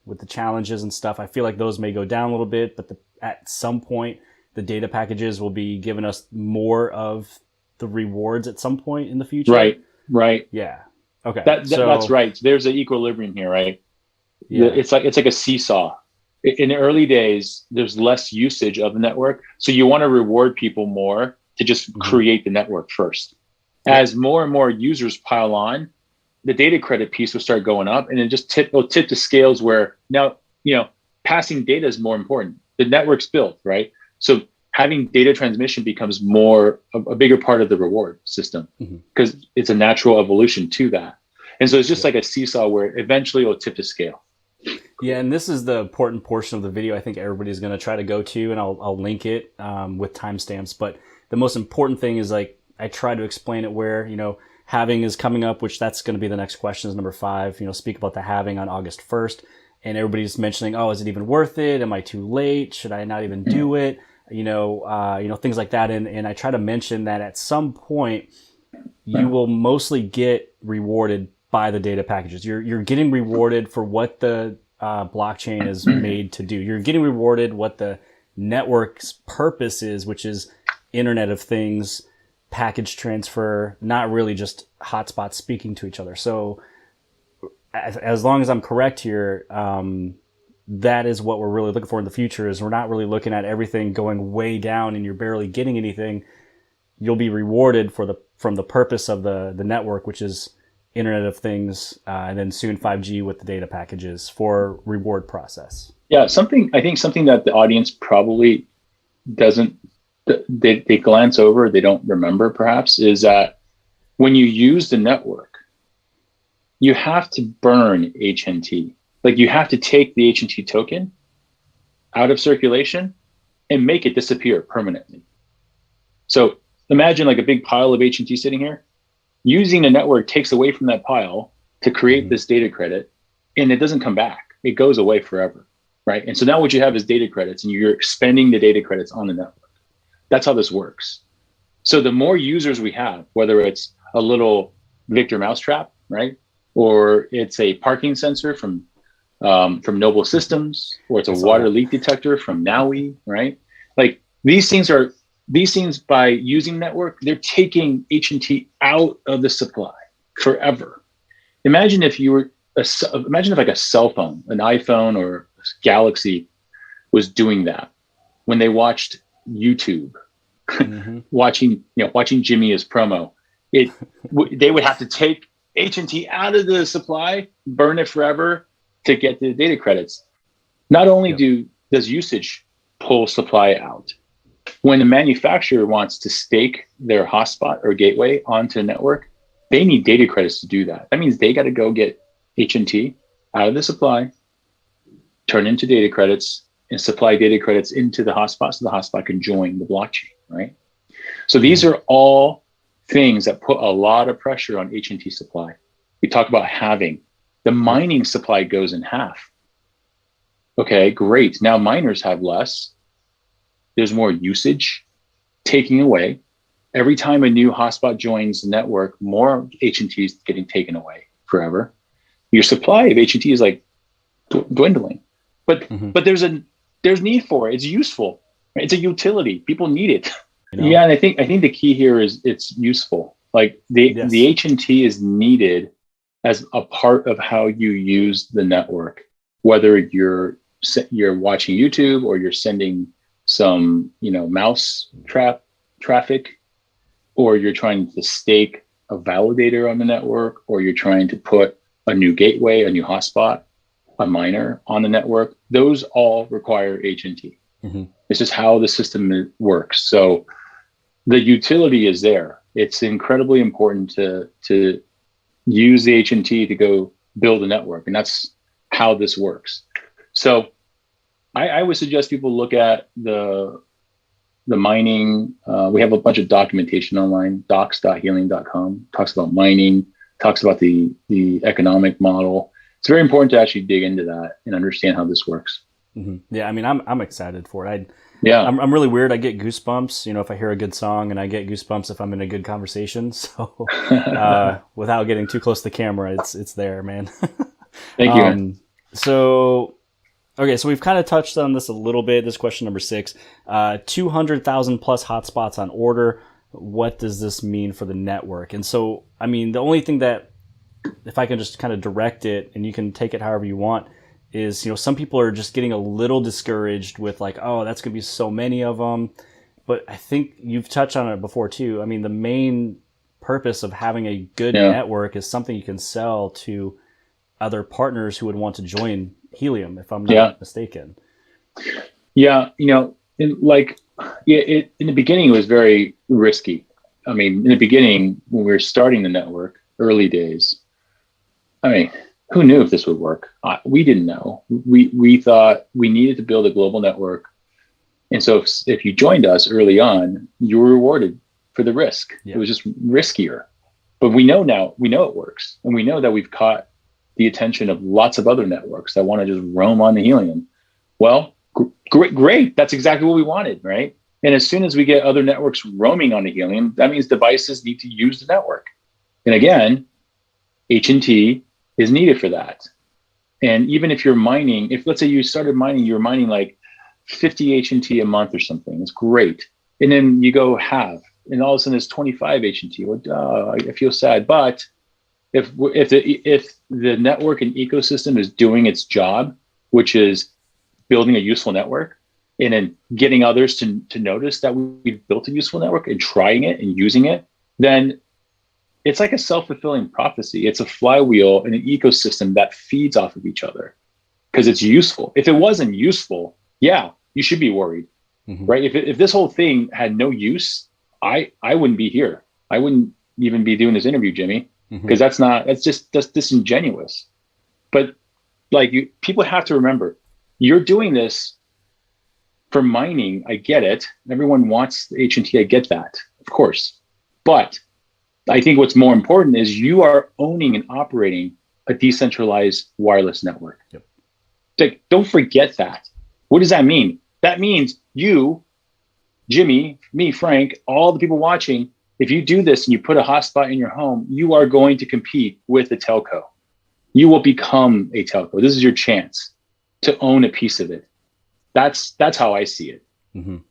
with the challenges and stuff, I feel like those may go down a little bit, but at some point, the data packages will be giving us more of the rewards at some point in the future. Right. Yeah. Okay. That's right. There's an equilibrium here, right? Yeah. It's like a seesaw. In the early days, there's less usage of the network, so you want to reward people more to just create the network first. As more and more users pile on, the data credit piece will start going up, and it just will tip the scales where now passing data is more important. The network's built, right? So having data transmission becomes a bigger part of the reward system because it's a natural evolution to that. And so it's just like a seesaw where eventually it'll tip the scale. Yeah, and this is the important portion of the video I think everybody's going to try to go to, and I'll link it with timestamps. But the most important thing is, like, I try to explain it where, halving is coming up, which that's going to be the next question, is number 5. Speak about the halving on August 1st. And everybody's mentioning, oh, is it even worth it? Am I too late? Should I not even do it? Things like that. And I try to mention that at some point, you will mostly get rewarded by the data packages. You're getting rewarded for what the blockchain is made to do. You're getting rewarded what the network's purpose is, which is Internet of Things, package transfer, not really just hotspots speaking to each other. So as long as I'm correct here, that is what we're really looking for in the future. Is we're not really looking at everything going way down and you're barely getting anything. You'll be rewarded from the purpose of the network, which is Internet of Things, and then soon 5G with the data packages for reward process. Yeah, I think something that the audience probably doesn't, they glance over, they don't remember perhaps, is that when you use the network, you have to burn HNT. Like, you have to take the HNT token out of circulation and make it disappear permanently. So imagine like a big pile of HNT sitting here. Using the network takes away from that pile to create this data credit, and it doesn't come back. It goes away forever, right? And so now what you have is data credits, and you're expending the data credits on the network. That's how this works. So the more users we have, whether it's a little Victor mousetrap, right, or it's a parking sensor from Noble Systems, or it's a water leak detector from Nowi, right? Like these things, by using network, they're taking HNT out of the supply forever. Imagine if like a cell phone, an iPhone or Galaxy was doing that when they watched YouTube, watching Jimmy as promo. They would have to take HNT out of the supply, burn it forever to get the data credits. Not only does usage pull supply out, when the manufacturer wants to stake their hotspot or gateway onto a network, they need data credits to do that. That means they got to go get HNT out of the supply, turn into data credits, and supply data credits into the hotspot so the hotspot can join the blockchain, right? So these are all things that put a lot of pressure on HNT supply. We talk about halving. The mining supply goes in half. Okay, great. Now miners have less. There's more usage taking away. Every time a new hotspot joins the network, more HNT is getting taken away forever. Your supply of HNT is like dwindling, but there's need for it. It's useful. Right? It's a utility. People need it. Yeah, and I think the key here is it's useful. Like the HNT is needed as a part of how you use the network, whether you're watching YouTube or you're sending some mouse traffic, or you're trying to stake a validator on the network, or you're trying to put a new gateway, a new hotspot, a miner on the network. Those all require HNT. It's just how the system works. So the utility is there. It's incredibly important to use the HNT to go build a network, and that's how this works. So I would suggest people look at the mining. We have a bunch of documentation online. docs.helium.com talks about mining, talks about the economic model. It's very important to actually dig into that and understand how this works. Yeah, I mean, I'm excited for it. Yeah. I'm really weird. I get goosebumps, if I hear a good song, and I get goosebumps if I'm in a good conversation. So, without getting too close to the camera, it's there, man. Thank you, man. So, okay, so we've kind of touched on this a little bit. This is question number 6. 200,000 plus hotspots on order. What does this mean for the network? And so, I mean, the only thing that, if I can just kind of direct it, and you can take it however you want, is, some people are just getting a little discouraged with like, oh, that's going to be so many of them. But I think you've touched on it before too. I mean, the main purpose of having a good network is something you can sell to other partners who would want to join Helium, if I'm not mistaken. Yeah. In the beginning, it was very risky. I mean, in the beginning, when we were starting the network, early days, I mean, who knew if this would work? We didn't know. We thought we needed to build a global network. And so if you joined us early on, you were rewarded for the risk. Yeah. It was just riskier. But we know now, it works. And we know that we've caught the attention of lots of other networks that want to just roam on the Helium. Well, great. That's exactly what we wanted, right? And as soon as we get other networks roaming on the Helium, that means devices need to use the network. And again, H&T is needed for that. And even if you're mining, if let's say you started mining, you're mining like 50 H&T a month or something, it's great. And then you go halve, and all of a sudden it's 25 H&T. Well, I feel sad. But if the network and ecosystem is doing its job, which is building a useful network, and then getting others to notice that we've built a useful network and trying it and using it, then it's like a self-fulfilling prophecy. It's a flywheel and an ecosystem that feeds off of each other because it's useful. If it wasn't useful, you should be worried, right? If this whole thing had no use, I wouldn't be here. I wouldn't even be doing this interview, Jimmy, because that's disingenuous. But people have to remember, you're doing this for mining. I get it. Everyone wants the H&T. I get that, of course. But I think what's more important is you are owning and operating a decentralized wireless network. Yep. Like, don't forget that. What does that mean? That means you, Jimmy, me, Frank, all the people watching, if you do this and you put a hotspot in your home, you are going to compete with the telco. You will become a telco. This is your chance to own a piece of it. That's how I see it.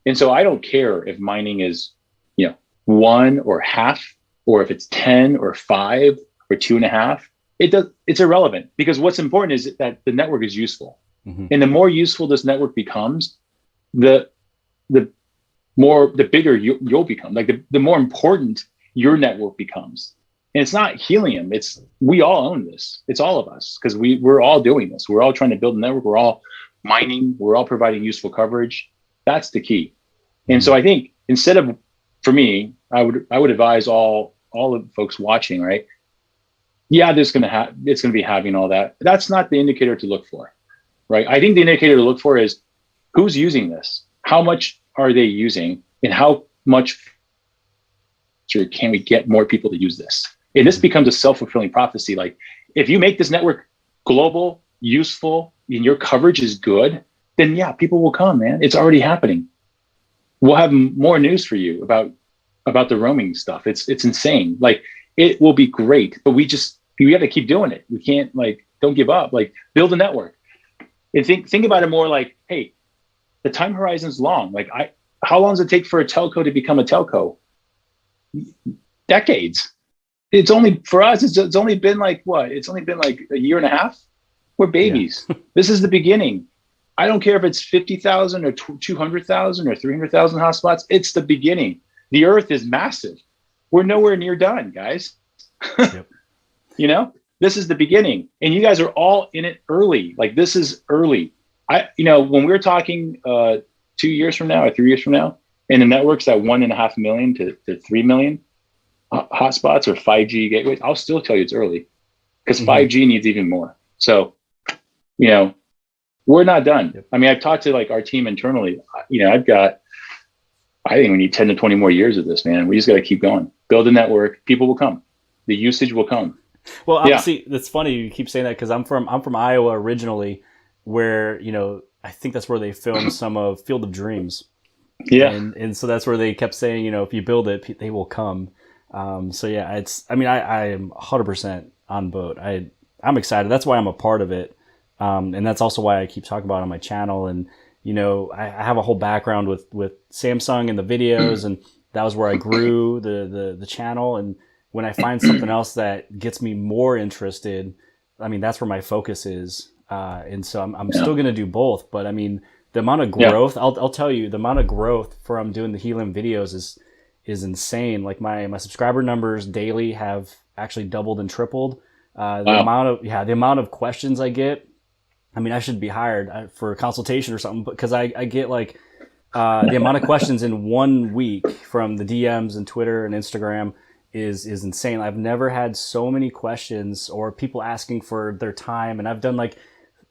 And so I don't care if mining is, 1 or half, or if it's 10 or 5 or 2.5. It's irrelevant, because what's important is that the network is useful. And the more useful this network becomes, the bigger you'll become. Like the more important your network becomes. And it's not Helium. It's we all own this. It's all of us, because we're all doing this. We're all trying to build a network. We're all mining. We're all providing useful coverage. That's the key. And so I think for me, I would advise all the folks watching, right? Yeah, it's going to be having all that. That's not the indicator to look for, right? I think the indicator to look for is who's using this, how much are they using, and how much can we get more people to use this? And this becomes a self-fulfilling prophecy. Like, if you make this network global, useful, and your coverage is good, then people will come, man. It's already happening. We'll have more news for you about the roaming stuff. It's insane. Like, it will be great, but we have to keep doing it. We can't don't give up. Like, build a network and think about it more like, hey, the time horizon is long. Like, how long does it take for a telco to become a telco? Decades. It's only for us. It's only been like what? It's only been like a year and a half. We're babies. Yeah. This is the beginning. I don't care if it's 50,000 or 200,000 or 300,000 hotspots. It's the beginning. The Earth is massive. We're nowhere near done, guys. Yep. This is the beginning, and you guys are all in it early. Like, this is early. When we're talking 2 years from now or 3 years from now, and the network's at 1.5 million to 3 million hotspots or 5G gateways, I'll still tell you it's early, because 5G needs even more. So, we're not done. Yep. I mean, I've talked to our team internally. I think we need 10 to 20 more years of this, man. We just got to keep going. Build a network. People will come. The usage will come. Well, obviously, that's funny you keep saying that, because I'm from Iowa originally, where I think that's where they filmed some of Field of Dreams. Yeah. And so that's where they kept saying, if you build it, they will come. So yeah, I am 100% on boat. I'm excited. That's why I'm a part of it. And that's also why I keep talking about it on my channel. And, I have a whole background with Samsung and the videos, and that was where I grew the channel. And when I find something else that gets me more interested, I mean, that's where my focus is. And so I'm still going to do both, but I mean, the amount of growth, I'll tell you, the amount of growth from doing the Helium videos is insane. Like my subscriber numbers daily have actually doubled and tripled. The amount of questions I get, I mean, I should be hired for a consultation or something, because I get like the amount of questions in 1 week from the DMs and Twitter and Instagram is insane. I've never had so many questions or people asking for their time, and I've done like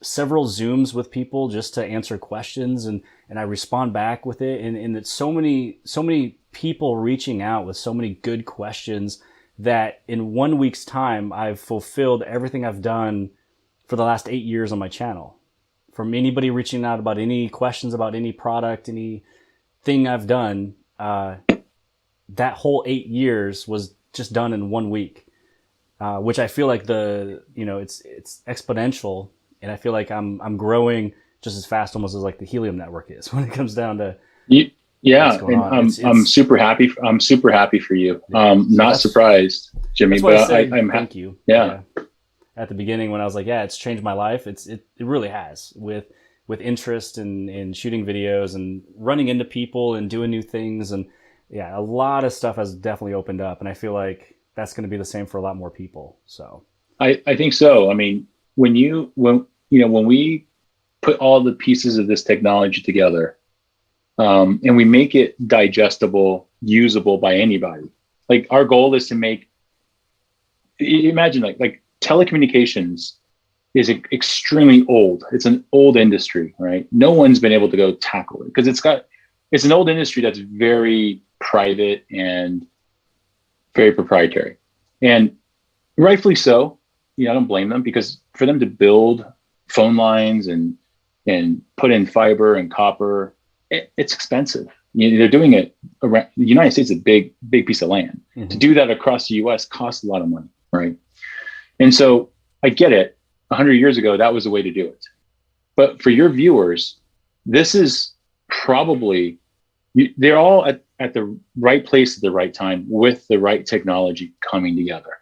several Zooms with people just to answer questions, and I respond back with it, and it's so many people reaching out with so many good questions that in 1 week's time I've fulfilled everything I've done for the last 8 years on my channel. From anybody reaching out about any questions about any product, anything I've done, that whole 8 years was just done in 1 week, which I feel like it's exponential, and I feel like I'm growing just as fast almost as like the Helium network is when it comes down to what's going on. I'm super happy. I'm super happy for you. Not surprised, Jimmy, but I'm thank you. Yeah. At the beginning when I was like, it's changed my life. It really has, with interest in shooting videos and running into people and doing new things. And a lot of stuff has definitely opened up, and I feel like that's going to be the same for a lot more people. So I think so. I mean, when we put all the pieces of this technology together, and we make it digestible, usable by anybody, like our goal is to make, imagine like telecommunications is extremely old. It's an old industry, right? No one's been able to go tackle it because it's an old industry that's very private and very proprietary, and rightfully so. I don't blame them, because for them to build phone lines and put in fiber and copper, it's expensive. They're doing it around the United States, a big piece of land. Mm-hmm. To do that across the US costs a lot of money, right? And so I get it. 100 years ago, that was the way to do it. But for your viewers, this is probably, they're all at the right place at the right time with the right technology coming together.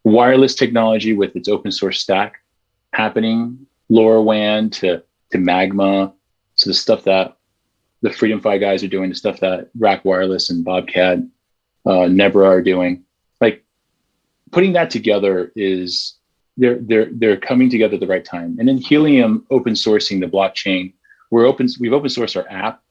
Wireless technology with its open source stack happening, LoRaWAN to Magma, so the stuff that the Freedom Fi guys are doing, the stuff that Rack Wireless and Bobcat, Nebra are doing. Like, putting that together is they're coming together at the right time. And then Helium open sourcing the blockchain, we've open sourced our app,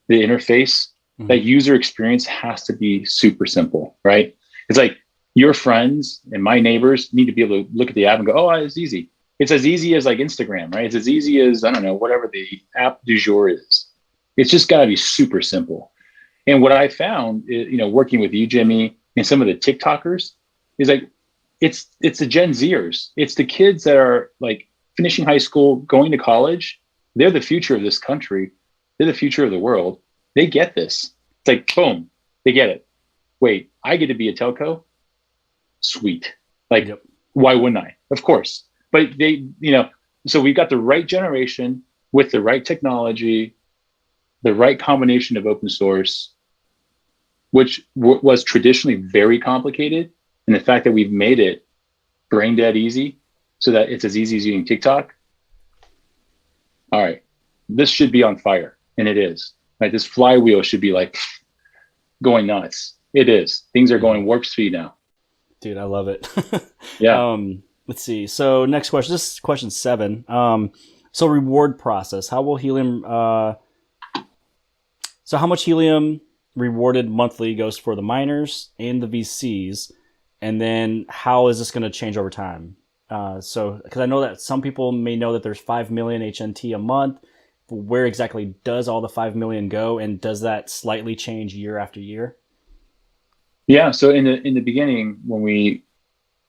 the interface. Mm-hmm. That user experience has to be super simple, right? It's like your friends and my neighbors need to be able to look at the app and go, oh, it's easy. It's as easy as like Instagram, right? It's as easy as, I don't know, whatever the app du jour is. It's just got to be super simple. And what I found, working with you, Jimmy, and some of the TikTokers, is like, it's the Gen Zers. It's the kids that are like finishing high school, going to college. They're the future of this country. They're the future of the world. They get this. It's like, boom, they get it. Wait, I get to be a telco? Sweet. Like, yep. Why wouldn't I? Of course. But they, so we've got the right generation with the right technology, the right combination of open source, which was traditionally very complicated. And the fact that we've made it brain dead easy so that it's as easy as using TikTok. All right, this should be on fire. And it is. Right? This flywheel should be like going nuts. It is. Things are going warp speed now. Dude, I love it. Yeah. Let's see. So next question. This is question 7. So reward process. How will Helium? So how much Helium rewarded monthly goes for the miners and the VCs, and then how is this going to change over time? So because I know that some people may know that there's 5 million HNT a month. Where exactly does all the 5 million go, and does that slightly change year after year? Yeah. So in the beginning, when we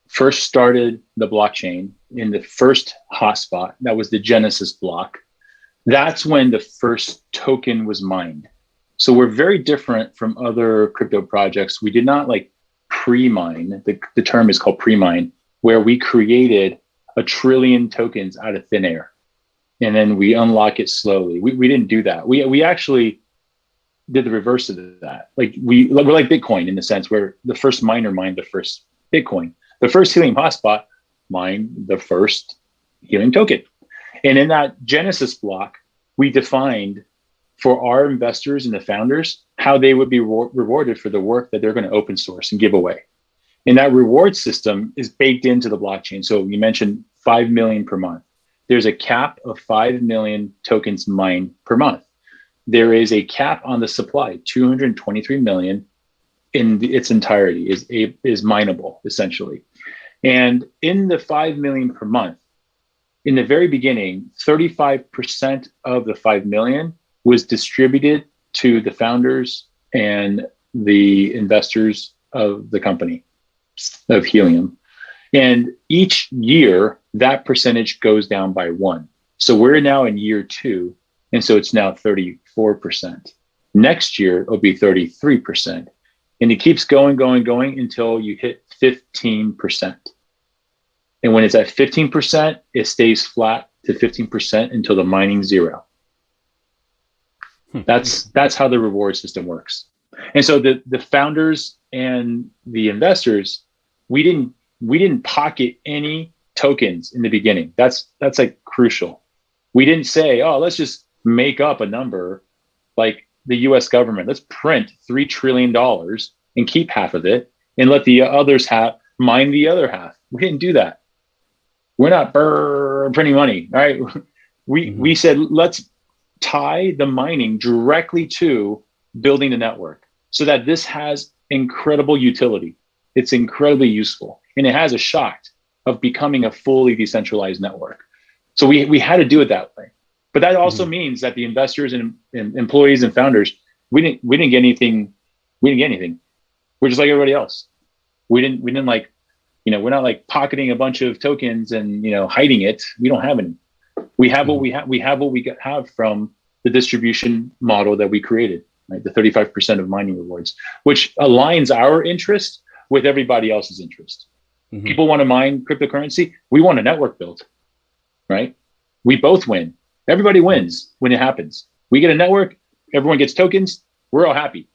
first started the blockchain, in the first hotspot, that was the Genesis block. That's when the first token was mined. So we're very different from other crypto projects. We did not like pre-mine. The term is called pre-mine, where we created 1 trillion tokens out of thin air, and then we unlock it slowly. We didn't do that. We actually did the reverse of that. We're like Bitcoin in the sense where the first miner mined the first Bitcoin. The first Helium hotspot mined the first Helium token. And in that Genesis block, we defined for our investors and the founders how they would be rewarded for the work that they're going to open source and give away. And that reward system is baked into the blockchain. So you mentioned 5 million per month. There's a cap of 5 million tokens mined per month. There is a cap on the supply, 223 million in its entirety is mineable, essentially. And in the 5 million per month, in the very beginning, 35% of the 5 million was distributed to the founders and the investors of the company, of Helium. And each year, that percentage goes down by 1. So we're now in year 2, and so it's now 34%. Next year, it'll be 33%. And it keeps going until you hit 15%. And when it's at 15%, it stays flat to 15% until the mining zero. That's how the reward system works. And so the founders and the investors, we didn't pocket any tokens in the beginning. That's like crucial. We didn't say, oh, let's just make up a number like the US government. Let's print $3 trillion and keep half of it and let the others mine the other half. We didn't do that. We're not printing money, all right? We said, let's tie the mining directly to building the network so that this has incredible utility. It's incredibly useful. And it has a shot of becoming a fully decentralized network. So we had to do it that way. But that also means that the investors and employees and founders, we didn't get anything. We didn't get anything. We're just like everybody else. We didn't like, we're not like pocketing a bunch of tokens and, hiding it. We don't have any. We have what we have. We have what we have from the distribution model that we created, right? The 35% of mining rewards, which aligns our interest with everybody else's interest. People want to mine cryptocurrency. We want a network built, right? We both win. Everybody wins when it happens. We get a network. Everyone gets tokens. We're all happy.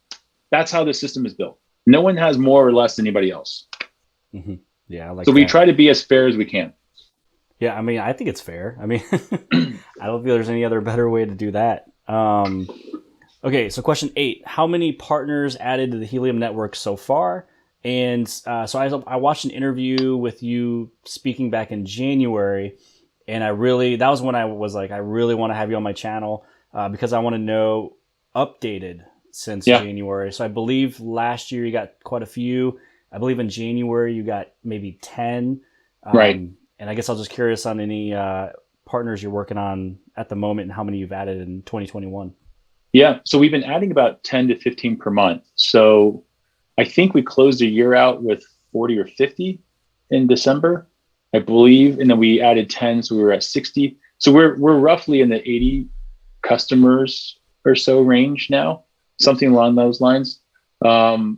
That's how the system is built. No one has more or less than anybody else. Yeah, I like so that. We try to be as fair as we can. Yeah, I mean, I think it's fair. I mean, I don't feel there's any other better way to do that. Okay, so question 8. How many partners added to the Helium network so far? And so I watched an interview with you speaking back in January, and that was when I was like, I really want to have you on my channel because I want to know updated since January. So I believe last year you got quite a few. I believe in January you got maybe 10. Right. And I guess I was just curious on any partners you're working on at the moment and how many you've added in 2021. Yeah. So we've been adding about 10 to 15 per month. So I think we closed the year out with 40 or 50 in December, I believe. And then we added 10. So we were at 60. So we're roughly in the 80 customers or so range now, something along those lines. And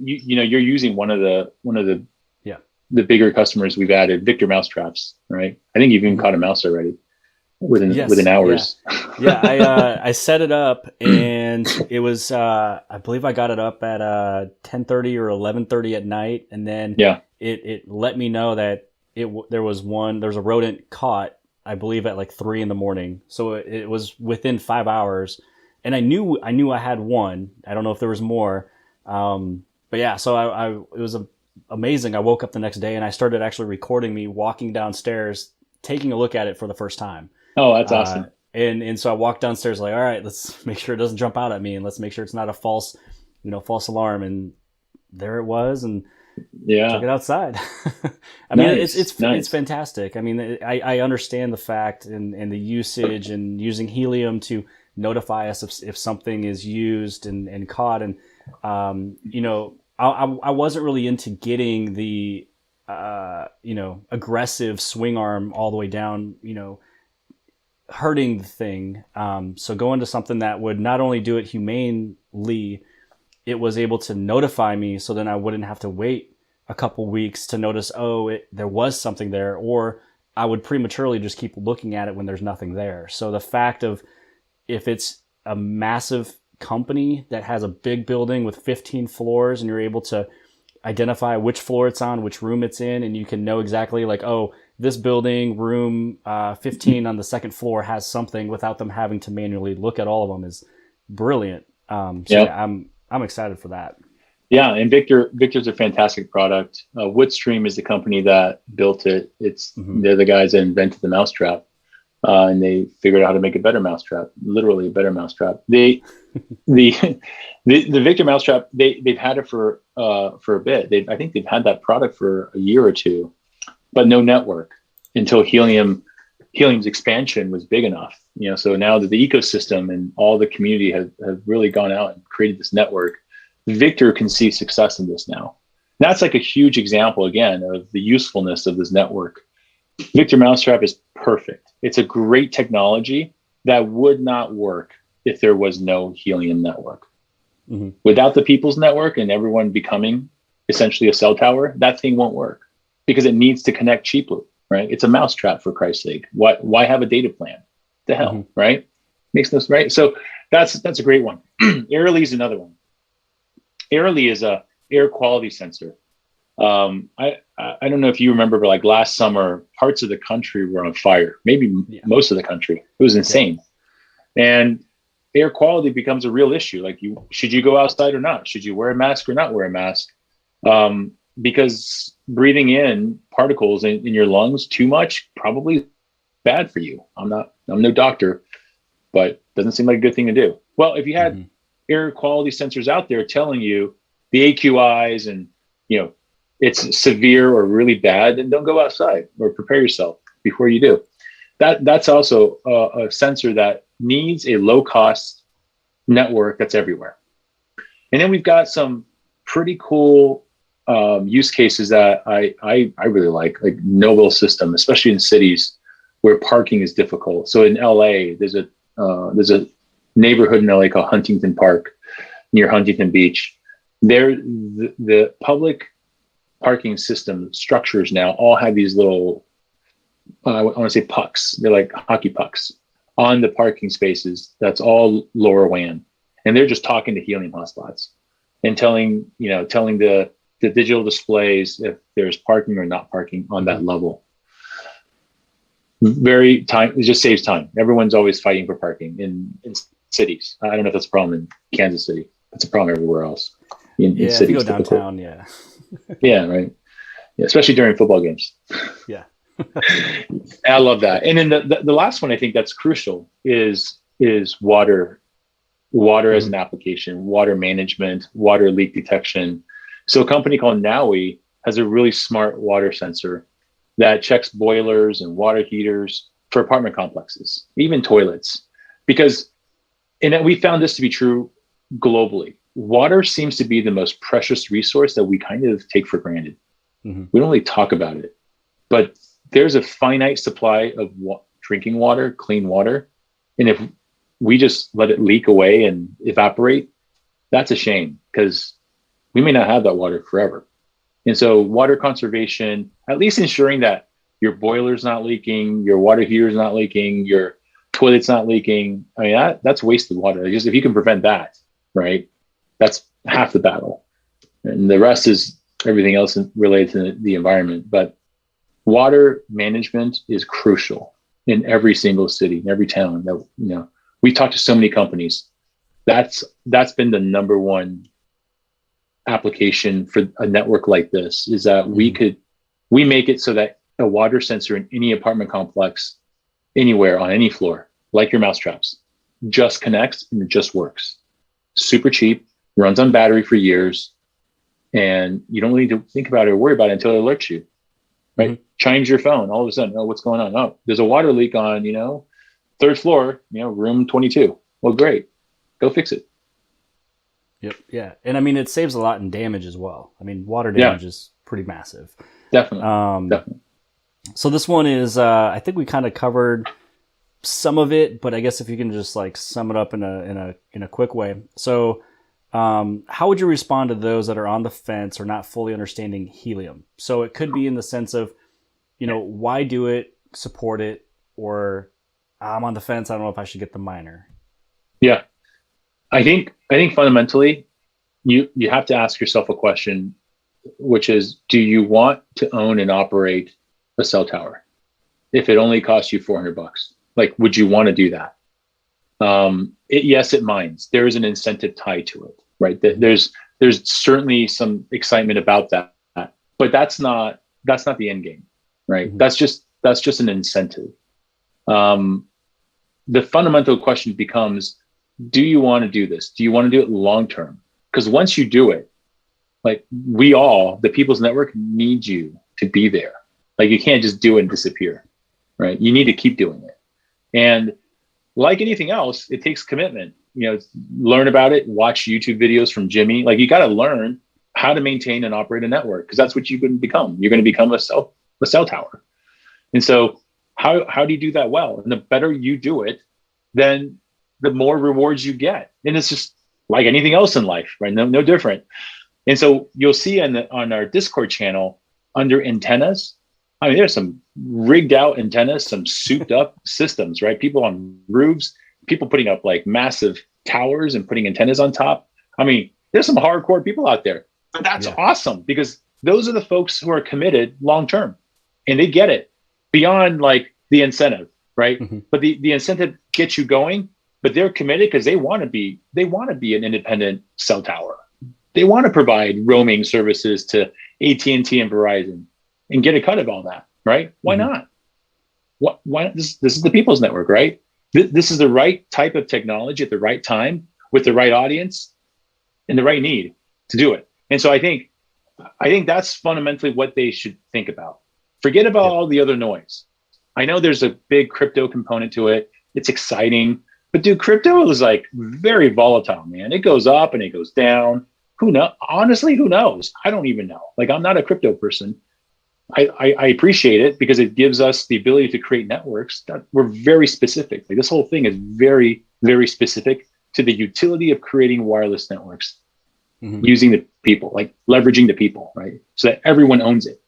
you're using one of the bigger customers we've added, Victor Mousetraps, right? I think you've even caught a mouse already within hours. Yeah, I set it up, and it was I believe I got it up at 10:30 or 11:30 at night, and then it let me know that there was a rodent caught, I believe, at like 3 a.m. So it was within 5 hours, and I knew I had one. I don't know if there was more, but yeah. So it was amazing. I woke up the next day and I started actually recording me walking downstairs, taking a look at it for the first time. Oh, that's awesome. And so I walked downstairs like, all right, let's make sure it doesn't jump out at me, and let's make sure it's not a false alarm. And there it was, and took it outside. I mean, it's fantastic. I mean, I understand the fact and the usage and using Helium to notify us if something is used and caught. And, I wasn't really into getting the, aggressive swing arm all the way down, hurting the thing. So going to something that would not only do it humanely, it was able to notify me, so then I wouldn't have to wait a couple weeks to notice, there was something there, or I would prematurely just keep looking at it when there's nothing there. So the fact of, if it's a massive company that has a big building with 15 floors and you're able to identify which floor it's on, which room it's in, and you can know exactly like, this building, room 15 on the second floor has something, without them having to manually look at all of them, is brilliant. Yeah, I'm excited for that. Yeah, and Victor's a fantastic product. Woodstream is the company that built it. They're the guys that invented the mousetrap, and they figured out how to make a better mousetrap, literally a better mousetrap. The Victor mousetrap, they've had it for a bit. I think they've had that product for a year or two, but no network until Helium's expansion was big enough. So now that the ecosystem and all the community have really gone out and created this network, Victor can see success in this now. That's like a huge example, again, of the usefulness of this network. Victor Mousetrap is perfect. It's a great technology that would not work if there was no Helium network. Mm-hmm. Without the people's network and everyone becoming essentially a cell tower, that thing won't work, because it needs to connect cheaply, right? It's a mousetrap, for Christ's sake. Why have a data plan? The hell, mm-hmm. Right? Makes no sense, right? So that's a great one. Airly is another one. Airly is a air quality sensor. I don't know if you remember, but like last summer, parts of the country were on fire. Maybe most of the country. It was insane. Yeah. And air quality becomes a real issue. Like, should you go outside or not? Should you wear a mask or not wear a mask? Because breathing in particles in your lungs too much probably bad for you. I'm no doctor, but doesn't seem like a good thing to do. Well, if you had air quality sensors out there telling you the AQIs and it's severe or really bad, then don't go outside, or prepare yourself before you do. That's also a sensor that needs a low cost network that's everywhere. And then we've got some pretty cool use cases that I really like no-will system, especially in cities where parking is difficult. So in LA, there's a neighborhood in LA called Huntington Park near Huntington Beach. The public parking system structures now all have these little, I want to say pucks. They're like hockey pucks on the parking spaces. That's all LoRaWAN. And they're just talking to Helium hotspots and telling the digital displays if there's parking or not parking on that level. It just saves time. Everyone's always fighting for parking in cities. I don't know if that's a problem in Kansas City. It's a problem everywhere else. In cities, if you go downtown, yeah, right. Yeah, especially during football games. Yeah. I love that. And then the last one I think that's crucial is water as an application, water management, water leak detection. So a company called Nowi has a really smart water sensor that checks boilers and water heaters for apartment complexes, even toilets. And we found this to be true globally. Water seems to be the most precious resource that we kind of take for granted. Mm-hmm. We don't really talk about it, but there's a finite supply of drinking water, clean water. And if we just let it leak away and evaporate, that's a shame, because we may not have that water forever. And so water conservation, at least ensuring that your boiler's not leaking, your water heater's not leaking, your toilet's not leaking. I mean, that's wasted water. Just if you can prevent that, right? That's half the battle. And the rest is everything else related to the environment. But water management is crucial in every single city, in every town. We talked to so many companies. That's been the number one application for a network like this, is that we make it so that a water sensor in any apartment complex, anywhere on any floor, like your mousetraps, just connects and it just works. Super cheap, runs on battery for years, and you don't need to think about it or worry about it until it alerts you. Right? Mm-hmm. Chimes your phone. All of a sudden, what's going on? Oh, there's a water leak on, third floor, room 22. Well, great. Go fix it. Yep. Yeah. And I mean, it saves a lot in damage as well. I mean, water damage is pretty massive. Definitely. Definitely. So this one is, I think we kind of covered some of it, but I guess if you can just like sum it up in a quick way. So, how would you respond to those that are on the fence or not fully understanding Helium? So it could be in the sense of, why do it, support it, or I'm on the fence, I don't know if I should get the miner. Yeah. I think fundamentally you have to ask yourself a question, which is, do you want to own and operate a cell tower? If it only costs you $400, like, would you want to do that? Yes, it mines. There is an incentive tied to it, right? There's certainly some excitement about that, but that's not the end game, right? Mm-hmm. That's just an incentive. The fundamental question becomes, do you want to do this? Do you want to do it long term? Because once you do it, like, the People's Network needs you to be there. Like, you can't just do it and disappear, right? You need to keep doing it. And like anything else, it takes commitment. Learn about it, watch YouTube videos from Jimmy. Like, you got to learn how to maintain and operate a network, because that's what you're going to become. You're going to become a cell tower. And so how do you do that well? And the better you do it, then the more rewards you get. And it's just like anything else in life, right? No different. And so you'll see on our Discord channel under antennas, I mean, there's some rigged out antennas, some souped up systems, right? People on roofs, people putting up like massive towers and putting antennas on top. I mean, there's some hardcore people out there, but that's awesome, because those are the folks who are committed long term, and they get it beyond like the incentive, right? Mm-hmm. But the incentive gets you going, but they're committed because they want to be an independent cell tower. They want to provide roaming services to AT&T and Verizon and get a cut of all that, right? Why not? Why? This is the People's Network, right? This is the right type of technology at the right time with the right audience and the right need to do it. And so I think that's fundamentally what they should think about. Forget about all the other noise. I know there's a big crypto component to it. It's exciting, but dude, crypto is like very volatile, man. It goes up and it goes down. Who knows? Honestly, who knows? I don't even know. Like, I'm not a crypto person. I appreciate it because it gives us the ability to create networks that we're very specific. Like, this whole thing is very, very specific to the utility of creating wireless networks, using the people, like leveraging the people, right? So that everyone owns it.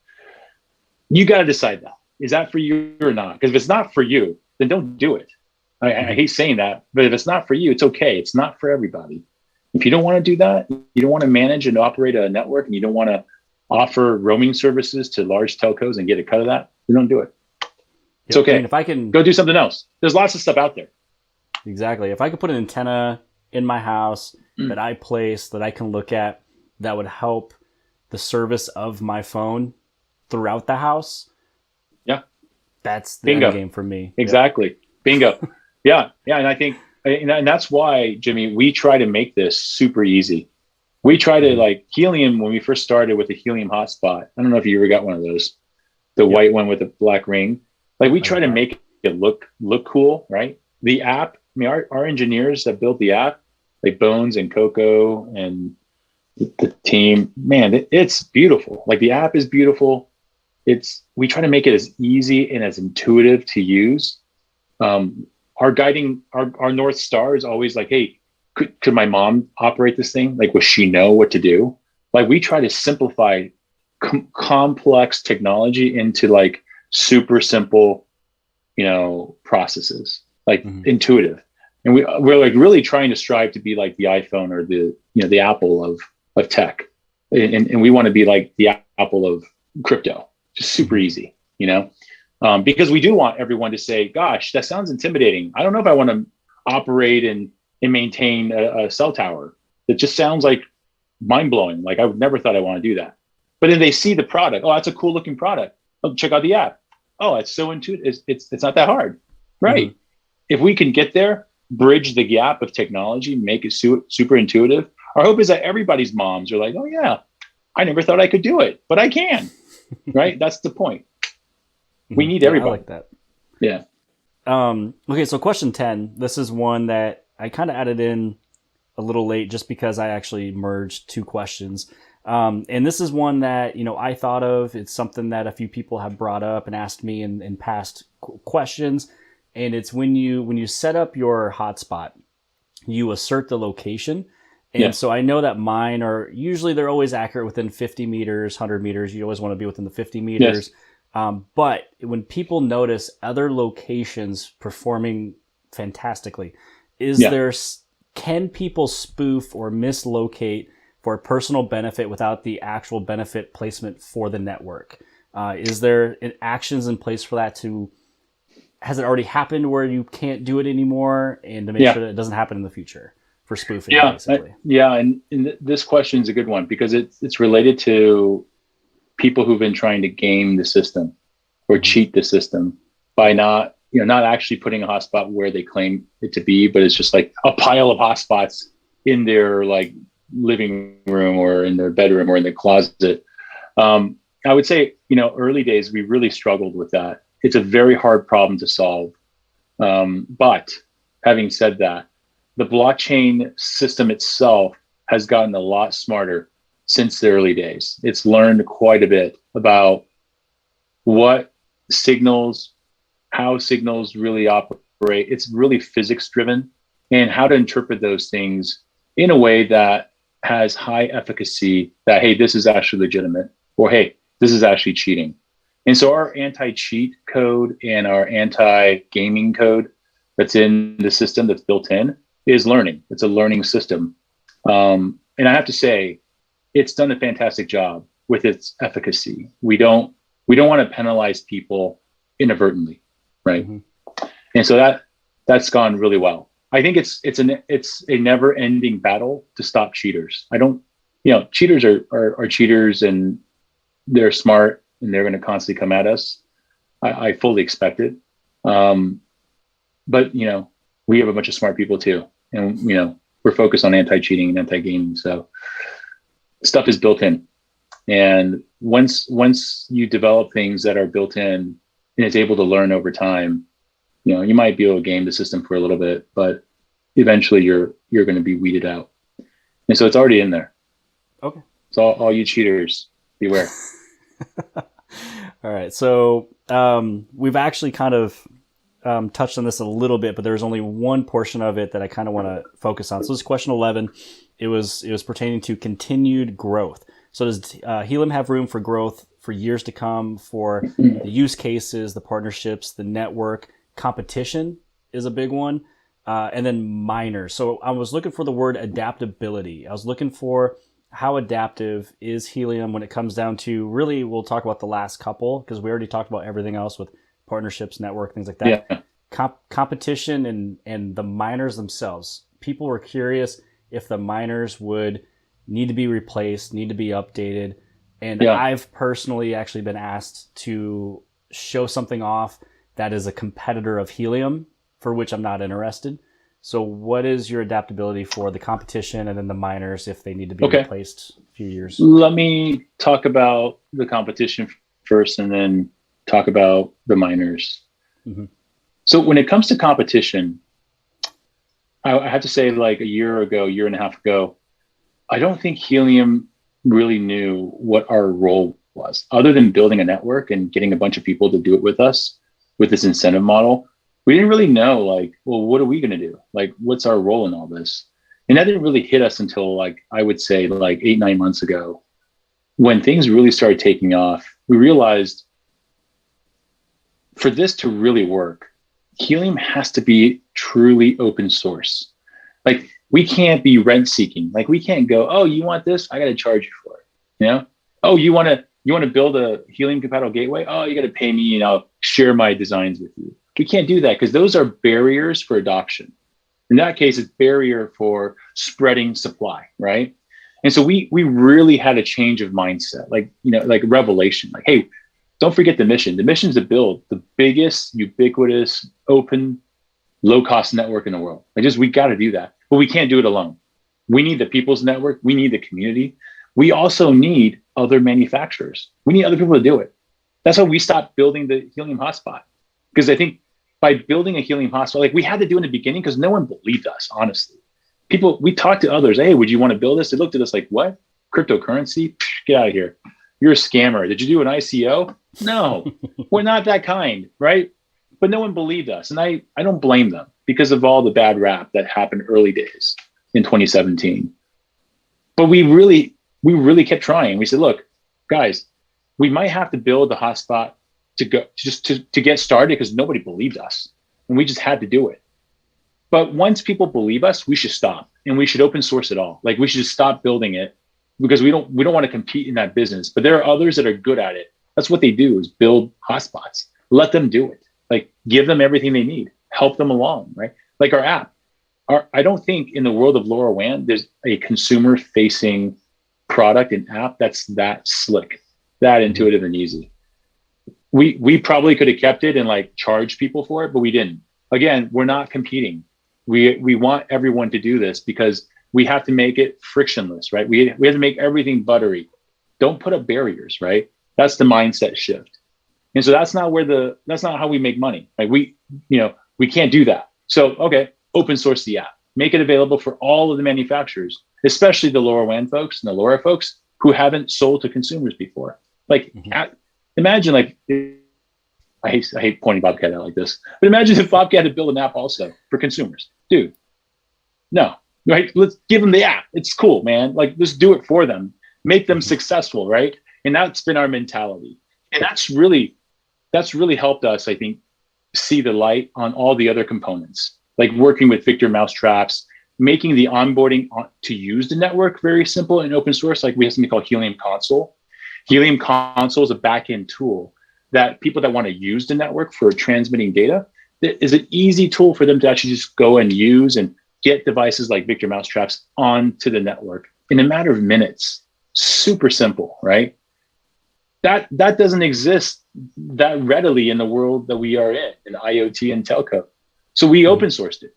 You got to decide that. Is that for you or not? Because if it's not for you, then don't do it. I hate saying that, but if it's not for you, it's okay. It's not for everybody. If you don't want to do that, you don't want to manage and operate a network, and you don't want to offer roaming services to large telcos and get a cut of that, you don't do it. It's okay. I mean, if I can go do something else, there's lots of stuff out there. Exactly. If I could put an antenna in my house that I place, that I can look at, that would help the service of my phone throughout the house. Yeah. That's the end game for me. Exactly. Yep. Bingo. Yeah. And I think, and that's why, Jimmy, we try to make this super easy. We try to, like, Helium, when we first started with the Helium hotspot, I don't know if you ever got one of those, the white one with the black ring. Like, we try to make it look cool, right? The app, I mean, our engineers that built the app, like Bones and Coco and the team, man, it's beautiful. Like, the app is beautiful. We try to make it as easy and as intuitive to use. Our North Star is always like, hey, could my mom operate this thing? Like, will she know what to do? Like, we try to simplify complex technology into like super simple, processes, like intuitive. And we're like really trying to strive to be like the iPhone or the Apple of tech. And we want to be like the Apple of crypto, just super easy, because we do want everyone to say, gosh, that sounds intimidating. I don't know if I want to operate and maintain a cell tower. It just sounds like mind-blowing. Like, I would never thought I want to do that. But then they see the product. Oh, that's a cool looking product. Oh, check out the app. Oh, it's so intuitive. It's not that hard. Right. If we can get there, bridge the gap of technology, make it super intuitive. Our hope is that everybody's moms are like, oh yeah, I never thought I could do it, but I can. Right. That's the point. We need everybody. I like that. Yeah. Okay. So question 10, this is one that I kind of added in a little late just because I actually merged two questions. And this is one that, I thought of. It's something that a few people have brought up and asked me in past questions. And it's when you set up your hotspot, you assert the location. And so I know that mine are usually, they're always accurate within 50 meters, 100 meters. You always want to be within the 50 meters. Yes. But when people notice other locations performing fantastically, can people spoof or mislocate for personal benefit without the actual benefit placement for the network? Is there actions in place for that? Has it already happened where you can't do it anymore, and to make sure that it doesn't happen in the future for spoofing, basically? And this question is a good one because it's related to people who've been trying to game the system or cheat the system by not actually putting a hotspot where they claim it to be, but it's just like a pile of hotspots in their like living room or in their bedroom or in their closet. I would say, early days, we really struggled with that. It's a very hard problem to solve. But having said that, the blockchain system itself has gotten a lot smarter since the early days. It's learned quite a bit about what signals, how signals really operate. It's really physics driven, and how to interpret those things in a way that has high efficacy, that, hey, this is actually legitimate, or hey, this is actually cheating. And so our anti-cheat code and our anti-gaming code that's in the system, that's built in, is learning. It's a learning system. And I have to say, it's done a fantastic job with its efficacy. We don't want to penalize people inadvertently, right? Mm-hmm. And so that's gone really well. I think it's a never-ending battle to stop cheaters. Cheaters are cheaters, and they're smart, and they're going to constantly come at us. I fully expect it. But we have a bunch of smart people too, and we're focused on anti-cheating and anti-gaming. So stuff is built in, and once you develop things that are built in and it's able to learn over time, you might be able to game the system for a little bit, but eventually you're going to be weeded out. And so it's already in there. Okay. So all you cheaters, beware. All right. So we've actually kind of touched on this a little bit, but there's only one portion of it that I kind of want to focus on. So this is question 11. It was pertaining to continued growth. So does Helium have room for growth for years to come for the use cases, the partnerships, the network? Competition is a big one. And then miners. So I was looking for the word adaptability. I was looking for how adaptive is Helium when it comes down to, really, we'll talk about the last couple because we already talked about everything else with partnerships, network, things like that. Yeah. Competition and the miners themselves. People were curious if the miners would need to be replaced, need to be updated. And I've personally actually been asked to show something off that is a competitor of Helium, for which I'm not interested. So what is your adaptability for the competition and then the miners if they need to be replaced a few years? Let me talk about the competition first and then talk about the miners. Mm-hmm. So when it comes to competition, I have to say, like a year and a half ago, I don't think Helium really knew what our role was, other than building a network and getting a bunch of people to do it with us with this incentive model. We didn't really know, like, well, what are we going to do? Like, what's our role in all this? And that didn't really hit us until, like, I would say like 8-9 months ago, when things really started taking off. We realized for this to really work, Helium has to be truly open source. Like, we can't be rent seeking. Like, we can't go, oh, you want this? I got to charge you for it. Oh, you want to build a Helium compatible gateway? Oh, you got to pay me and I'll share my designs with you. We can't do that because those are barriers for adoption. In that case, it's barrier for spreading supply, right? And so we really had a change of mindset, like revelation, like, hey, don't forget the mission. The mission is to build the biggest, ubiquitous, open, low-cost network in the world. We got to do that, but we can't do it alone. We need the people's network. We need the community. We also need other manufacturers. We need other people to do it. That's why we stopped building the Helium hotspot. Because I think by building a Helium hotspot, like, we had to do in the beginning because no one believed us, honestly. We talked to others, hey, would you want to build this? They looked at us like, what? Cryptocurrency? Get out of here. You're a scammer. Did you do an ICO? No, we're not that kind, right? but no one believed us. And I don't blame them because of all the bad rap that happened early days in 2017. But we really kept trying. We said, look, guys, we might have to build a hotspot to get started because nobody believed us. And we just had to do it. But once people believe us, we should stop and we should open source it all. Like we should just stop building it because we don't want to compete in that business. But there are others that are good at it. That's what they do, is build hotspots. Let them do it. Like give them everything they need. Help them along, right? Like our app. I don't think in the world of LoRaWAN, there's a consumer-facing product and app that's that slick, that intuitive and easy. We probably could have kept it and like charged people for it, but we didn't. Again, we're not competing. We want everyone to do this because we have to make it frictionless, right? We have to make everything buttery. Don't put up barriers, right? That's the mindset shift. And so that's not how we make money. Like we can't do that. So, okay, open source the app, make it available for all of the manufacturers, especially the LoRaWAN folks and the LoRa folks who haven't sold to consumers before. Like, imagine like, I hate pointing Bobcat out like this, but imagine if Bobcat had built an app also for consumers. Dude, no, right? Let's give them the app. It's cool, man. Like, let's do it for them, make them successful, right? And that's been our mentality. And that's really helped us, I think, see the light on all the other components, like working with Victor Mousetraps, making the onboarding to use the network very simple and open source. Like we have something called Helium Console. Helium Console is a backend tool that people that want to use the network for transmitting data, it is an easy tool for them to actually just go and use and get devices like Victor Mousetraps onto the network in a matter of minutes. Super simple, right? That doesn't exist that readily in the world that we are in IoT and telco. So we open sourced it.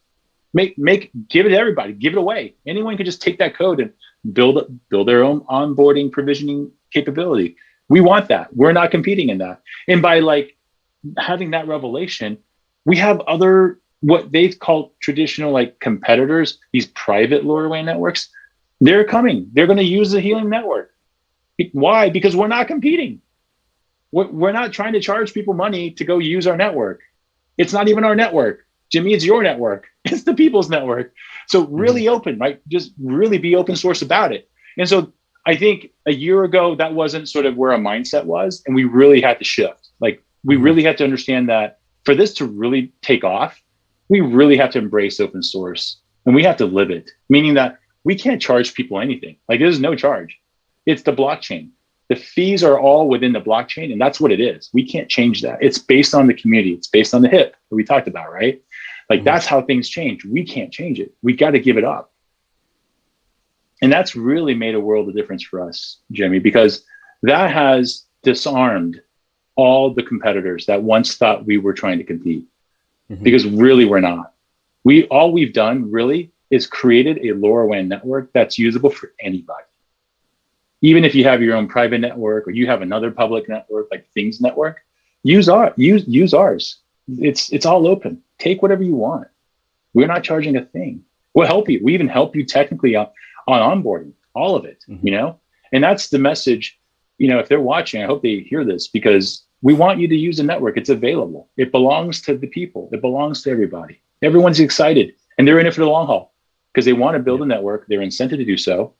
Give it to everybody, give it away. Anyone can just take that code and build their own onboarding provisioning capability. We want that. We're not competing in that. And by like having that revelation, we have other, what they call traditional like competitors, these private LoRaWAN networks, they're coming. They're going to use the Helium network. Why? Because we're not competing. We're not trying to charge people money to go use our network. It's not even our network. Jimmy, it's your network. It's the people's network. So really open, right? Just really be open source about it. And so I think a year ago, that wasn't sort of where our mindset was. And we really had to shift. Like we really had to understand that for this to really take off, we really have to embrace open source and we have to live it, meaning that we can't charge people anything. Like there's no charge. It's the blockchain. The fees are all within the blockchain, and that's what it is. We can't change that. It's based on the community. It's based on the HIP that we talked about, right? Like that's how things change. We can't change it. We got to give it up. And that's really made a world of difference for us, Jimmy, because that has disarmed all the competitors that once thought we were trying to compete, because really we're not. All we've done really is created a LoRaWAN network that's usable for anybody. Even if you have your own private network or you have another public network like Things Network, use ours. It's all open. Take whatever you want. We're not charging a thing. We'll help you. We even help you technically on onboarding, all of it, And that's the message, if they're watching, I hope they hear this because we want you to use the network. It's available. It belongs to the people. It belongs to everybody. Everyone's excited and they're in it for the long haul because they want to build a network. They're incented to do so.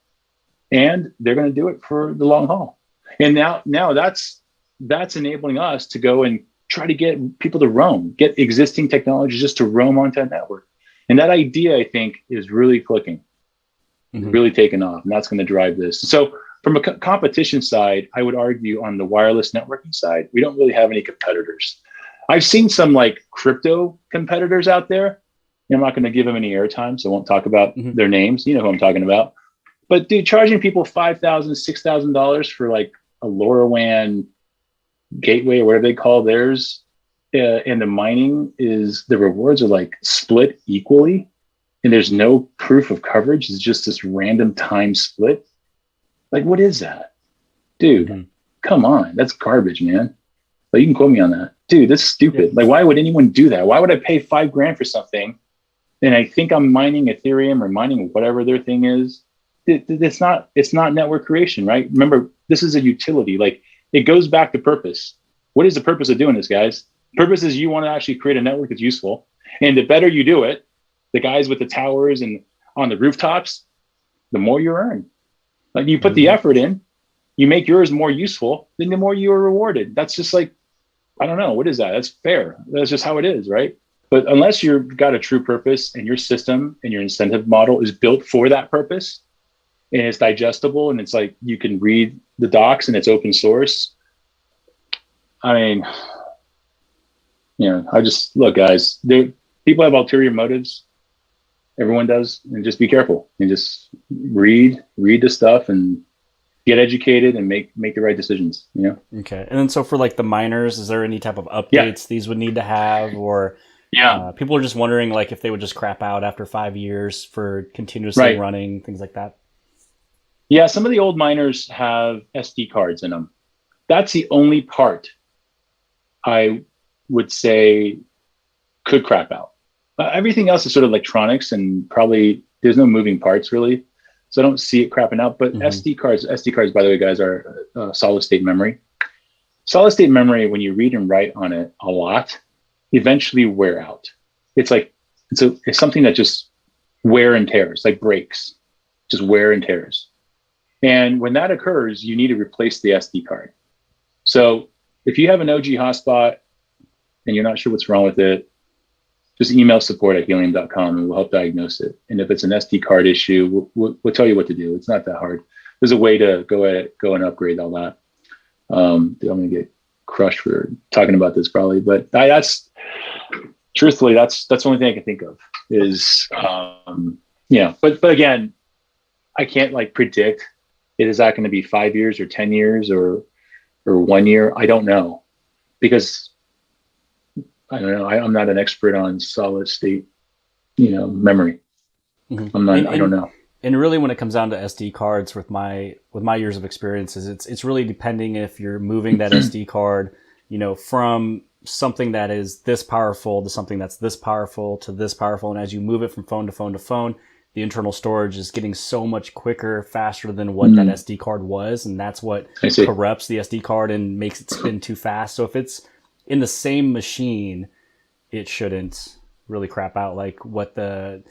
And they're going to do it for the long haul. And now that's enabling us to go and try to get people to roam, get existing technology just to roam onto that network. And that idea, I think, is really clicking, really taking off. And that's going to drive this. So from a competition side, I would argue on the wireless networking side, we don't really have any competitors. I've seen some like crypto competitors out there. I'm not going to give them any airtime, so I won't talk about their names. You know who I'm talking about. But dude, charging people $5,000, $6,000 for like a LoRaWAN gateway or whatever they call theirs, and the mining the rewards are like split equally, and there's no proof of coverage. It's just this random time split. Like, what is that, dude? Come on, that's garbage, man. Like, you can quote me on that, dude. That's stupid. Like, why would anyone do that? Why would I pay $5,000 for something, and I think I'm mining Ethereum or mining whatever their thing is? It's not network creation, right? Remember, this is a utility. Like it goes back to purpose. What is the purpose of doing this, guys? Purpose is you want to actually create a network that's useful. And the better you do it, the guys with the towers and on the rooftops, the more you earn. Like you put the effort in, you make yours more useful, then the more you are rewarded. That's just like, I don't know, what is that? That's fair. That's just how it is, right? But unless you've got a true purpose and your system and your incentive model is built for that purpose and it's digestible and it's like you can read the docs and it's open source. I mean, I just look, guys, people have ulterior motives. Everyone does, and just be careful and just read the stuff and get educated and make the right decisions. Okay. And then so for like the miners, is there any type of updates these would need to have, or people are just wondering like if they would just crap out after 5 years for continuously running, things like that? Yeah, some of the old miners have SD cards in them. That's the only part I would say could crap out. Everything else is sort of electronics and probably there's no moving parts really. So I don't see it crapping out, but SD cards, by the way, guys, are solid state memory. Solid state memory, when you read and write on it a lot, eventually wear out. It's like, it's something that just wear and tears, like breaks, just wear and tears. And when that occurs, you need to replace the SD card. So if you have an OG hotspot and you're not sure what's wrong with it, just email support@helium.com and we'll help diagnose it. And if it's an SD card issue, we'll tell you what to do. It's not that hard. There's a way to go and upgrade all that. I'm going to get crushed for talking about this probably, but truthfully, that's the only thing I can think of is, but again, I can't predict is that going to be 5 years or 10 years or 1 year? I don't know, because I don't know. I'm not an expert on solid state, memory. I don't know. And really, when it comes down to SD cards, with my years of experiences, it's really depending if you're moving that SD card, from something that is this powerful to something that's this powerful to this powerful, and as you move it from phone to phone to phone, the internal storage is getting so much quicker, faster than what that SD card was, and that's what corrupts the SD card and makes it spin too fast. So if it's in the same machine, it shouldn't really crap out like what the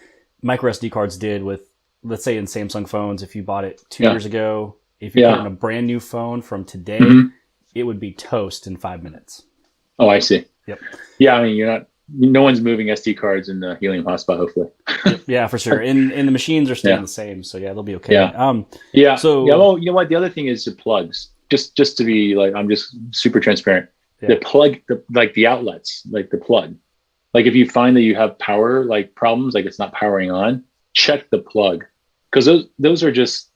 micro SD cards did with, let's say in Samsung phones. If you bought it 2 years ago, if you put it in a brand new phone from today, it would be toast in 5 minutes. Oh, I see. Yep. Yeah, I mean, no one's moving SD cards in the Helium hotspot, hopefully. Yeah, for sure. And the machines are staying the same, so they'll be okay. Well, you know what? The other thing is the plugs. Just to be I'm just super transparent. The plug, the outlets, the plug. If you find that you have power problems, it's not powering on, check the plug, because those are just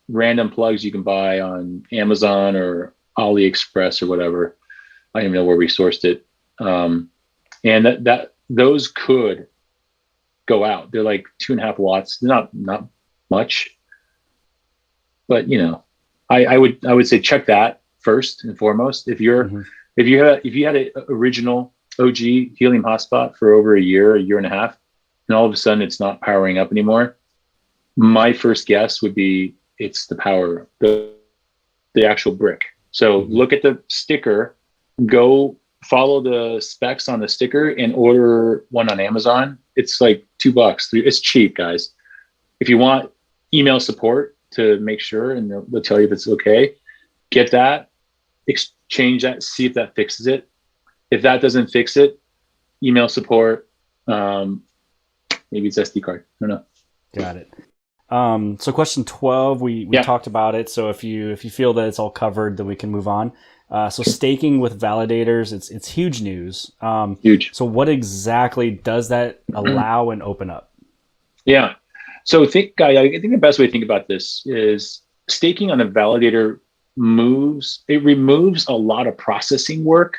random plugs you can buy on Amazon or AliExpress or whatever. I don't even know where we sourced it, and that those could go out. They're 2.5 watts. They're not much, but I would say check that first and foremost. If you had an original OG Helium hotspot for over a year and a half, and all of a sudden it's not powering up anymore, my first guess would be it's the power, the actual brick. So look at the sticker, go follow the specs on the sticker and order one on Amazon. It's $2, it's cheap, guys. If you want, email support to make sure, and they'll tell you if it's okay. Get that, exchange that, see if that fixes it. If that doesn't fix it, email support. Maybe it's SD card. I don't know. Got it. So question 12, we talked about it. So if you feel that it's all covered, then we can move on. So staking with validators, it's huge news. Huge. So what exactly does that allow and open up? Yeah. So I think the best way to think about this is staking on a validator removes a lot of processing work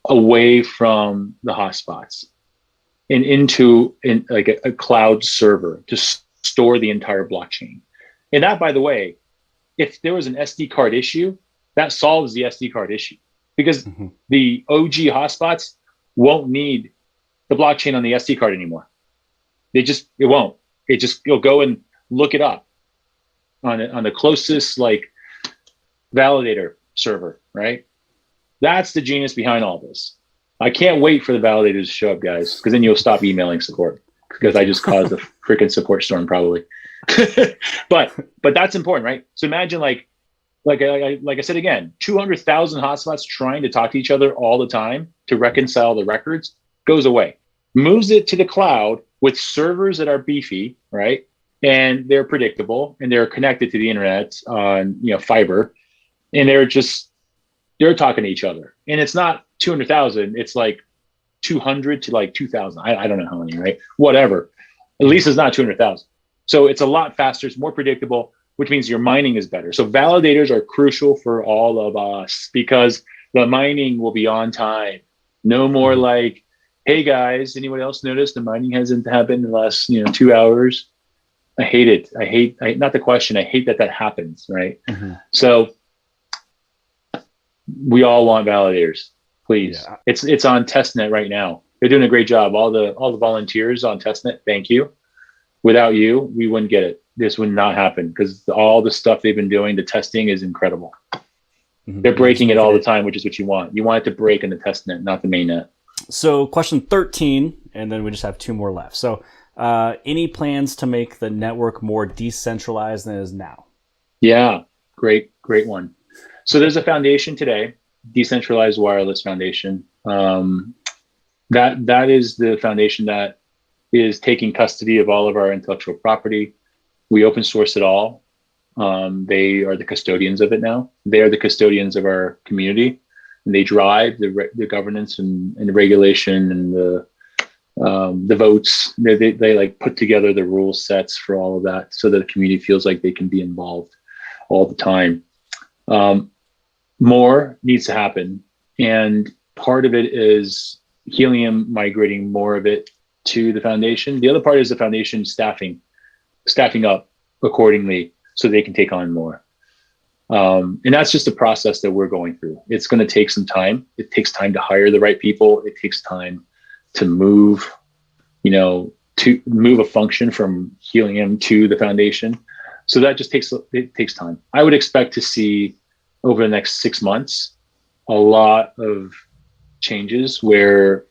away from the hotspots and into a cloud server to store the entire blockchain. And that, by the way, if there was an SD card issue, that solves the SD card issue, because the OG hotspots won't need the blockchain on the SD card anymore. It won't. You'll go and look it up on the closest validator server, right? That's the genius behind all this. I can't wait for the validators to show up, guys, because then you'll stop emailing support because I just caused a freaking support storm probably. but that's important, right? So imagine like I said again, 200,000 hotspots trying to talk to each other all the time to reconcile the records goes away. Moves it to the cloud with servers that are beefy, right? And they're predictable and they're connected to the internet on fiber, and they're talking to each other. And it's not 200,000, it's like 200 to like 2,000. I don't know how many, right? Whatever. At least it's not 200,000. So it's a lot faster, it's more predictable, which means your mining is better. So validators are crucial for all of us because the mining will be on time. No more like, hey guys, anyone else notice the mining hasn't happened in the last 2 hours? I hate it. I hate not the question. I hate that happens, right? Mm-hmm. So we all want validators, please. Yeah. It's on testnet right now. They're doing a great job. All the volunteers on testnet, thank you. Without you, we wouldn't get it. This would not happen because all the stuff they've been doing, the testing is incredible. Mm-hmm. They're breaking it all the time, which is what you want. You want it to break in the testnet, not the mainnet. So question 13, and then we just have 2 more left. So any plans to make the network more decentralized than it is now? Yeah, great one. So there's a foundation today, Decentralized Wireless Foundation. That is the foundation that is taking custody of all of our intellectual property. We open source it all. They are the custodians of it now. They are the custodians of our community. And they drive the governance and the regulation and the votes. They like put together the rule sets for all of that so that the community feels like they can be involved all the time. More needs to happen. And part of it is Helium migrating more of it to the foundation. The other part is the foundation staffing up accordingly so they can take on more. And that's just a process that we're going through. It's going to take some time. It takes time to hire the right people. It takes time to move, a function from Helium to the foundation. So that just takes time. I would expect to see over the next 6 months a lot of changes where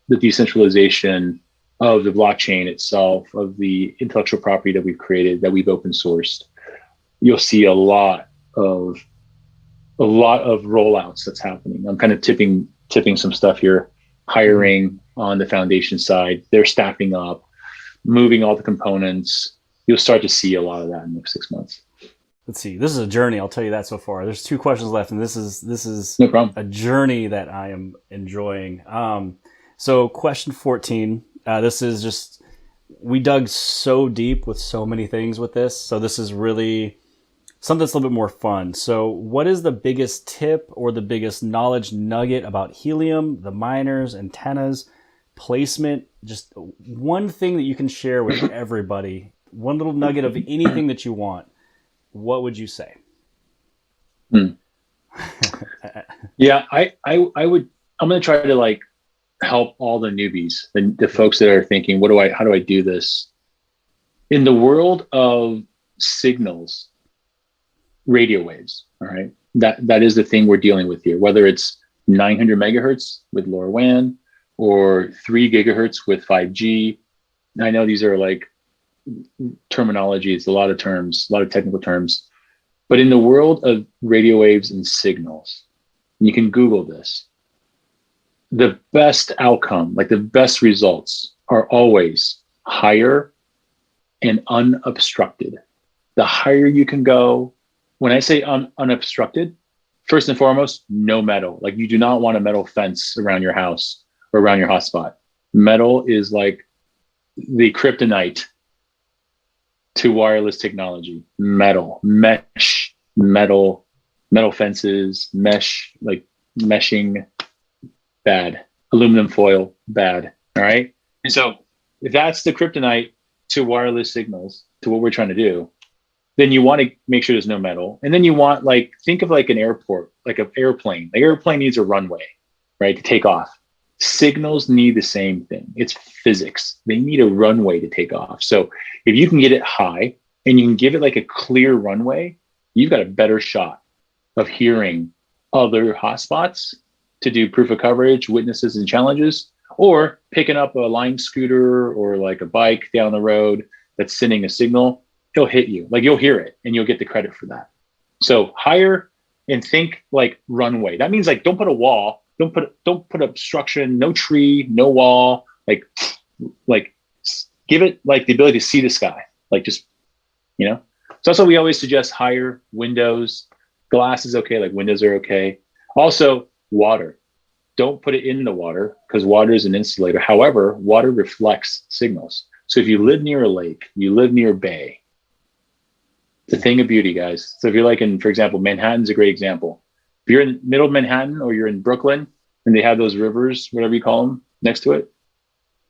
the decentralization of the blockchain itself, of the intellectual property that we've created, that we've open sourced, you'll see a lot of rollouts that's happening. I'm kind of tipping some stuff here, hiring on the foundation side. They're staffing up, moving all the components. You'll start to see a lot of that in the next 6 months. Let's see. This is a journey. I'll tell you that so far. There's 2 questions left, and this is no problem. A journey that I am enjoying. So question 14. This is just, we dug so deep with so many things with this. So this is really something that's a little bit more fun. So what is the biggest tip or the biggest knowledge nugget about Helium, the miners, antennas, placement? Just one thing that you can share with everybody. One little nugget of anything that you want. What would you say? Yeah, I would. I'm going to try to help all the newbies, the folks that are thinking, how do I do this? In the world of signals, radio waves, all right? That is the thing we're dealing with here, whether it's 900 megahertz with LoRaWAN or 3 gigahertz with 5G. I know these are terminology, it's a lot of terms, a lot of technical terms, but in the world of radio waves and signals, and you can Google this, the best outcome, the best results are always higher and unobstructed. The higher you can go, when I say unobstructed, first and foremost, no metal. You do not want a metal fence around your house or around your hotspot. Metal is like the kryptonite to wireless technology. Metal, mesh, metal fences, meshing, bad. Aluminum foil, bad. All right. And so if that's the kryptonite to wireless signals, to what we're trying to do, then you want to make sure there's no metal. And then you want, think of an airport, an airplane. The airplane needs a runway, right, to take off. Signals need the same thing. It's physics. They need a runway to take off. So if you can get it high and you can give it a clear runway, you've got a better shot of hearing other hotspots to do proof of coverage, witnesses, and challenges, or picking up a line scooter or like a bike down the road that's sending a signal, he'll hit you. Like you'll hear it and you'll get the credit for that. So hire and think like runway. That means like don't put a wall, don't put obstruction, no tree, no wall, like give it like the ability to see the sky. Like just, you know. So that's why we always suggest higher windows. Glass is okay, like windows are okay. Also, water. Don't put it in the water because water is an insulator. However, water reflects signals. So if you live near a lake, you live near a bay, it's a thing of beauty, guys. So if you're like in, for example, Manhattan's a great example. If you're in middle of Manhattan or you're in Brooklyn and they have those rivers, whatever you call them, next to it,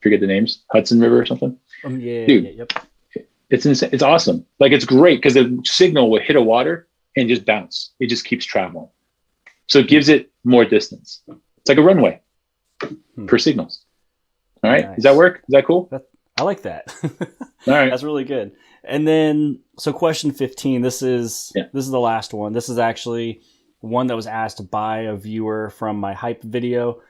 forget the names, Hudson River or something. Dude, it's insane. It's awesome. Like it's great because the signal will hit a water and just bounce. It just keeps traveling. So it gives it more distance. It's like a runway for signals. All right. Nice. Does that work? Is that cool? I like that. All right. That's really good. And then, so question 15, this is the last one. This is actually one that was asked by a viewer from my hype video.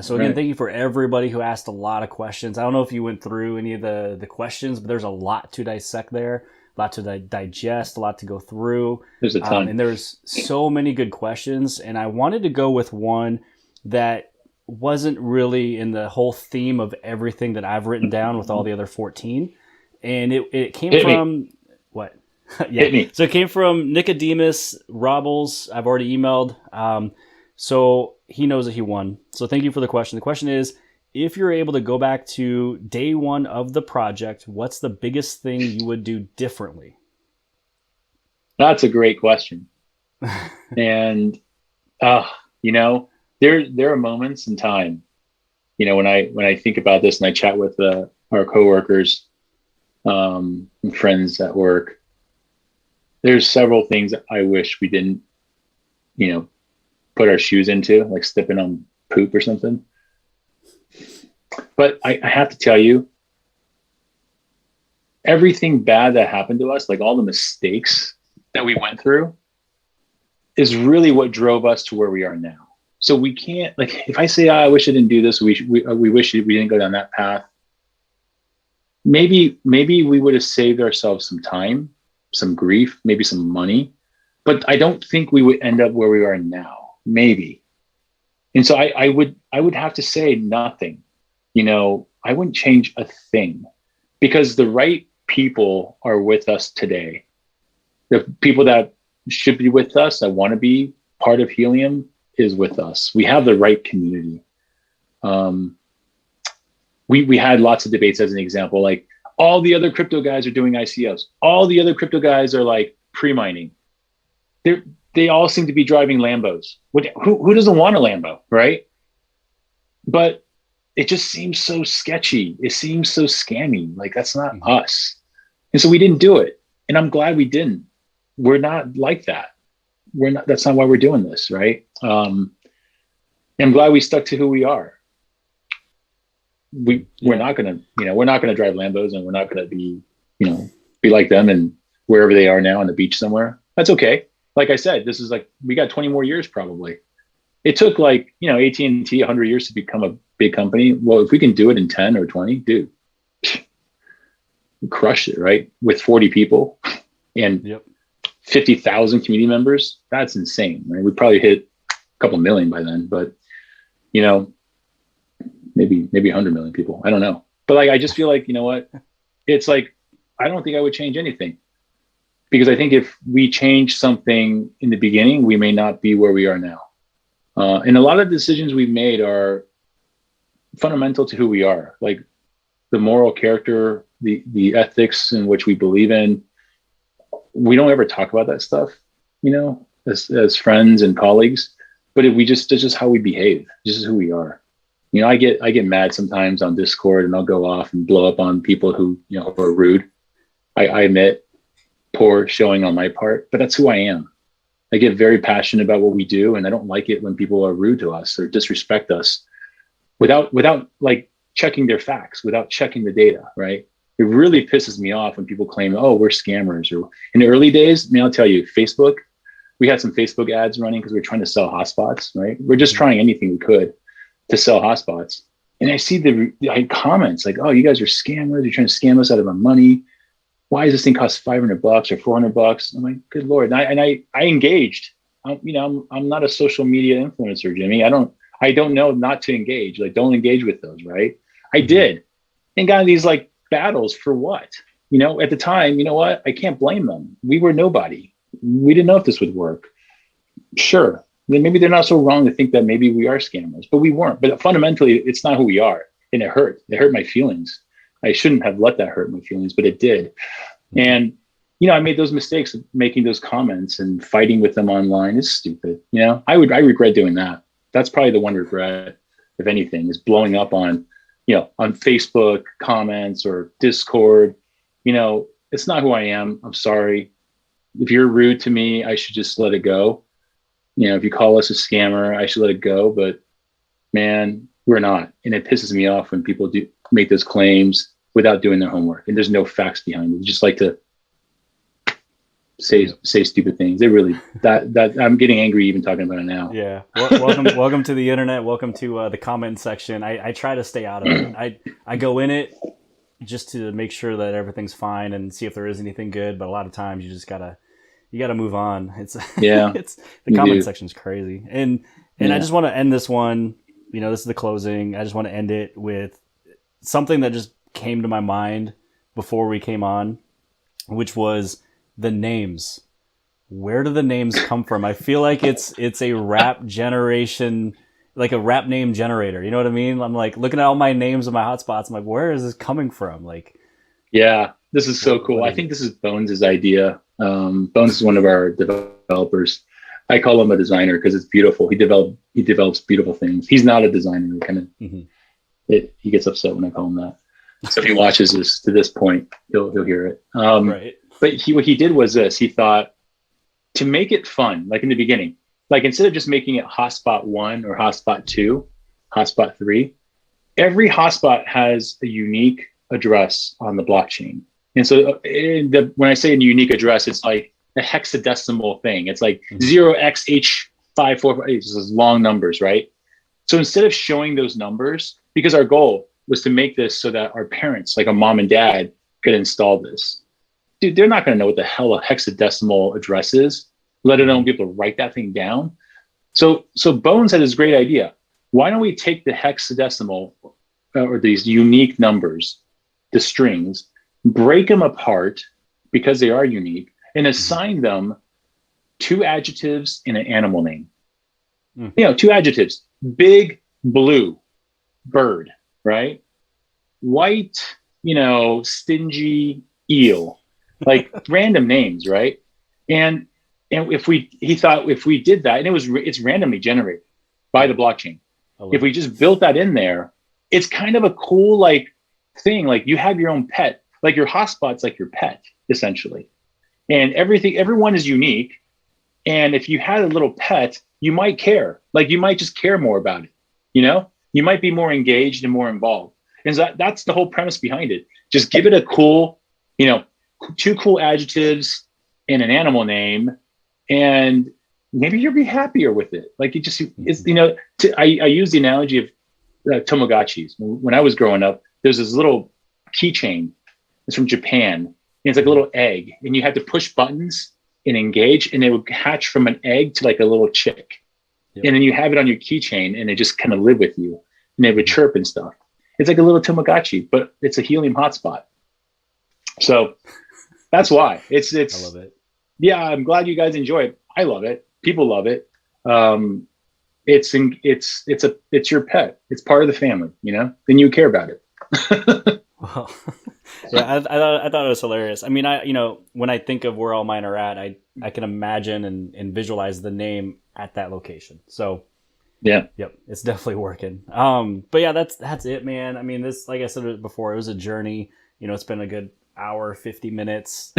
So again, thank you for everybody who asked a lot of questions. I don't know if you went through any of the questions, but there's a lot to dissect there, a lot to digest, a lot to go through. There's a ton. And there's so many good questions. And I wanted to go with one that wasn't really in the whole theme of everything that I've written down with all the other 14. And it came from what? So it came from Nicodemus Robles. I've already emailed. So he knows that he won. So thank you for the question. The question is, if you're able to go back to day one of the project, what's the biggest thing you would do differently? That's a great question. And, you know, there are moments in time, you know, when I think about this and I chat with our coworkers, and friends at work, there's several things I wish we didn't, you know, put our shoes into, like stepping on poop or something. But I have to tell you, everything bad that happened to us, like all the mistakes that we went through, is really what drove us to where we are now. So we can't, like, if I say, I wish I didn't do this, we wish we didn't go down that path. Maybe we would have saved ourselves some time, some grief, maybe some money, but I don't think we would end up where we are now. Maybe. And so I would have to say nothing. You know, I wouldn't change a thing because the right people are with us today. The people that should be with us, that want to be part of Helium, is with us. We have the right community. We had lots of debates as an example, like all the other crypto guys are doing ICOs. All the other crypto guys are like pre-mining. They all seem to be driving Lambos. Who doesn't want a Lambo, right? But it just seems so sketchy. It seems so scammy. Like that's not us. And so we didn't do it. And I'm glad we didn't. We're not like that. That's not why we're doing this, right? I'm glad we stuck to who we are. We're not gonna drive Lambos, and we're not gonna be like them and wherever they are now on the beach somewhere. That's okay. Like I said, this is like, we got 20 more years probably. It took like, AT&T 100 years to become a big company. Well, if we can do it in 10 or 20, dude, we crushed it, right? With 40 people and 50,000 community members. That's insane, right? We'd probably hit a couple million by then, but maybe 100 million people. I don't know. But like, I just feel like, you know what? It's like, I don't think I would change anything. Because I think if we change something in the beginning, we may not be where we are now. And a lot of the decisions we've made are fundamental to who we are, like the moral character, the ethics in which we believe in. We don't ever talk about that stuff, as friends and colleagues, but that's just how we behave. This is who we are. I get mad sometimes on Discord, and I'll go off and blow up on people who, are rude. I admit, poor showing on my part, but that's who I am. I get very passionate about what we do, and I don't like it when people are rude to us or disrespect us without like checking their facts, without checking the data, right? It really pisses me off when people claim, oh, we're scammers. Or in the early days, I'll tell you, Facebook, we had some Facebook ads running because we are trying to sell hotspots, right? We're just trying anything we could to sell hotspots. And I see the comments like, oh, you guys are scammers. You're trying to scam us out of our money. Why does this thing cost $500 or $400? I'm like, good Lord. And I engaged. I'm not a social media influencer, Jimmy. I don't know not to engage. Like, don't engage with those, right? I did, and got in these like battles for what? At the time, you know what? I can't blame them. We were nobody. We didn't know if this would work. Sure, then maybe they're not so wrong to think that maybe we are scammers, but we weren't. But fundamentally, it's not who we are, and it hurt. It hurt my feelings. I shouldn't have let that hurt my feelings, but it did. And I made those mistakes of making those comments and fighting with them online. Is stupid. I regret doing that. That's probably the one regret, if anything, is blowing up on Facebook comments or Discord. It's not who I am. I'm sorry. If you're rude to me, I should just let it go. If you call us a scammer, I should let it go. But man, we're not. And it pisses me off when people do make those claims without doing their homework and there's no facts behind it. You just like to say stupid things. They really that I'm getting angry even talking about it now. Yeah. Welcome to the internet. Welcome to the comment section. I try to stay out of it. I go in it just to make sure that everything's fine and see if there is anything good. But a lot of times you just gotta move on. It's the comment section's crazy. And I just want to end this one. This is the closing. I just want to end it with something that just came to my mind before we came on, which was the names. Where do the names come from? I feel like it's a rap generation, like a rap name generator. You know what I mean? I'm like looking at all my names of my hotspots. I'm like, where is this coming from? Like, yeah, this is so cool. I think this is Bones' idea. Bones is one of our developers. I call him a designer because it's beautiful. He develops beautiful things. He's not a designer. He gets upset when I call him that. So if he watches this to this point, he'll hear it. Right. But what he did was this. He thought to make it fun, like in the beginning, like instead of just making it hotspot 1 or hotspot 2, hotspot 3, every hotspot has a unique address on the blockchain. And so when I say a unique address, it's like a hexadecimal thing. It's like 0xh545. It's just long numbers, right? So instead of showing those numbers, because our goal was to make this so that our parents, like a mom and dad, could install this. Dude, they're not going to know what the hell a hexadecimal address is, let alone be able to write that thing down. So Bones had this great idea. Why don't we take the hexadecimal or these unique numbers, the strings, break them apart because they are unique, and assign them 2 adjectives and an animal name. 2 adjectives: big blue bird, right? White, stingy eel, like random names, right? And he thought if we did that, and it's randomly generated by the blockchain. If we just built that in there, it's kind of a cool like thing. Like you have your own pet, like your hotspot's like your pet, essentially. And everyone is unique. And if you had a little pet, you might care. Like you might just care more about it. You might be more engaged and more involved. And so that's the whole premise behind it. Just give it a cool, 2 cool adjectives and an animal name, and maybe you'll be happier with it. Like I use the analogy of Tamagotchis. When I was growing up, there's this little keychain. It's from Japan. And it's like a little egg, and you had to push buttons and engage, and it would hatch from an egg to like a little chick. Yep. And then you have it on your keychain, and it just kind of live with you, and they would chirp and stuff. It's like a little Tamagotchi, but it's a Helium hotspot. So that's why it's. I love it. Yeah, I'm glad you guys enjoy it. I love it. People love it. It's your pet. It's part of the family. Then you care about it. Well, yeah, I thought it was hilarious. I mean, when I think of where all mine are at, I can imagine and visualize the name at that location. So yeah, yep, it's definitely working. But yeah, that's it, man. I mean, this, like I said before, it was a journey. It's been a good hour, 50 minutes.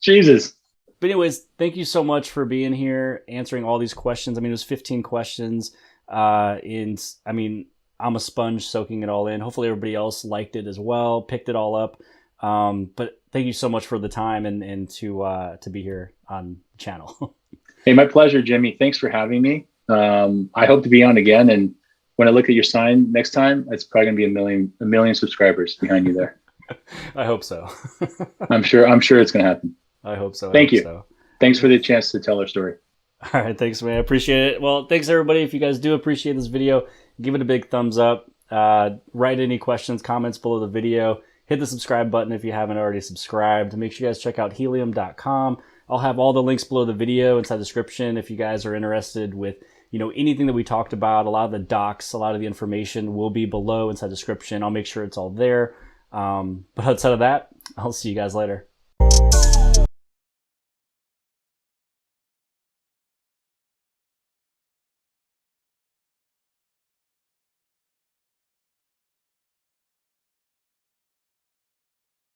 Jesus. But anyways, thank you so much for being here, answering all these questions. I mean, it was 15 questions. And I mean, I'm a sponge soaking it all in. Hopefully everybody else liked it as well, picked it all up. But thank you so much for the time and to be here on the channel. Hey, my pleasure, Jimmy. Thanks for having me. I hope to be on again. And when I look at your sign next time, it's probably gonna be a million subscribers behind you there. I hope so. I'm sure it's gonna happen. I hope so. Thank you. So. Thanks for the chance to tell our story. All right. Thanks, man. I appreciate it. Well, thanks everybody. If you guys do appreciate this video, give it a big thumbs up. Write any questions, comments below the video. Hit the subscribe button if you haven't already subscribed. Make sure you guys check out helium.com. I'll have all the links below the video inside the description if you guys are interested with, anything that we talked about. A lot of the docs, a lot of the information will be below inside the description. I'll make sure it's all there. But outside of that, I'll see you guys later.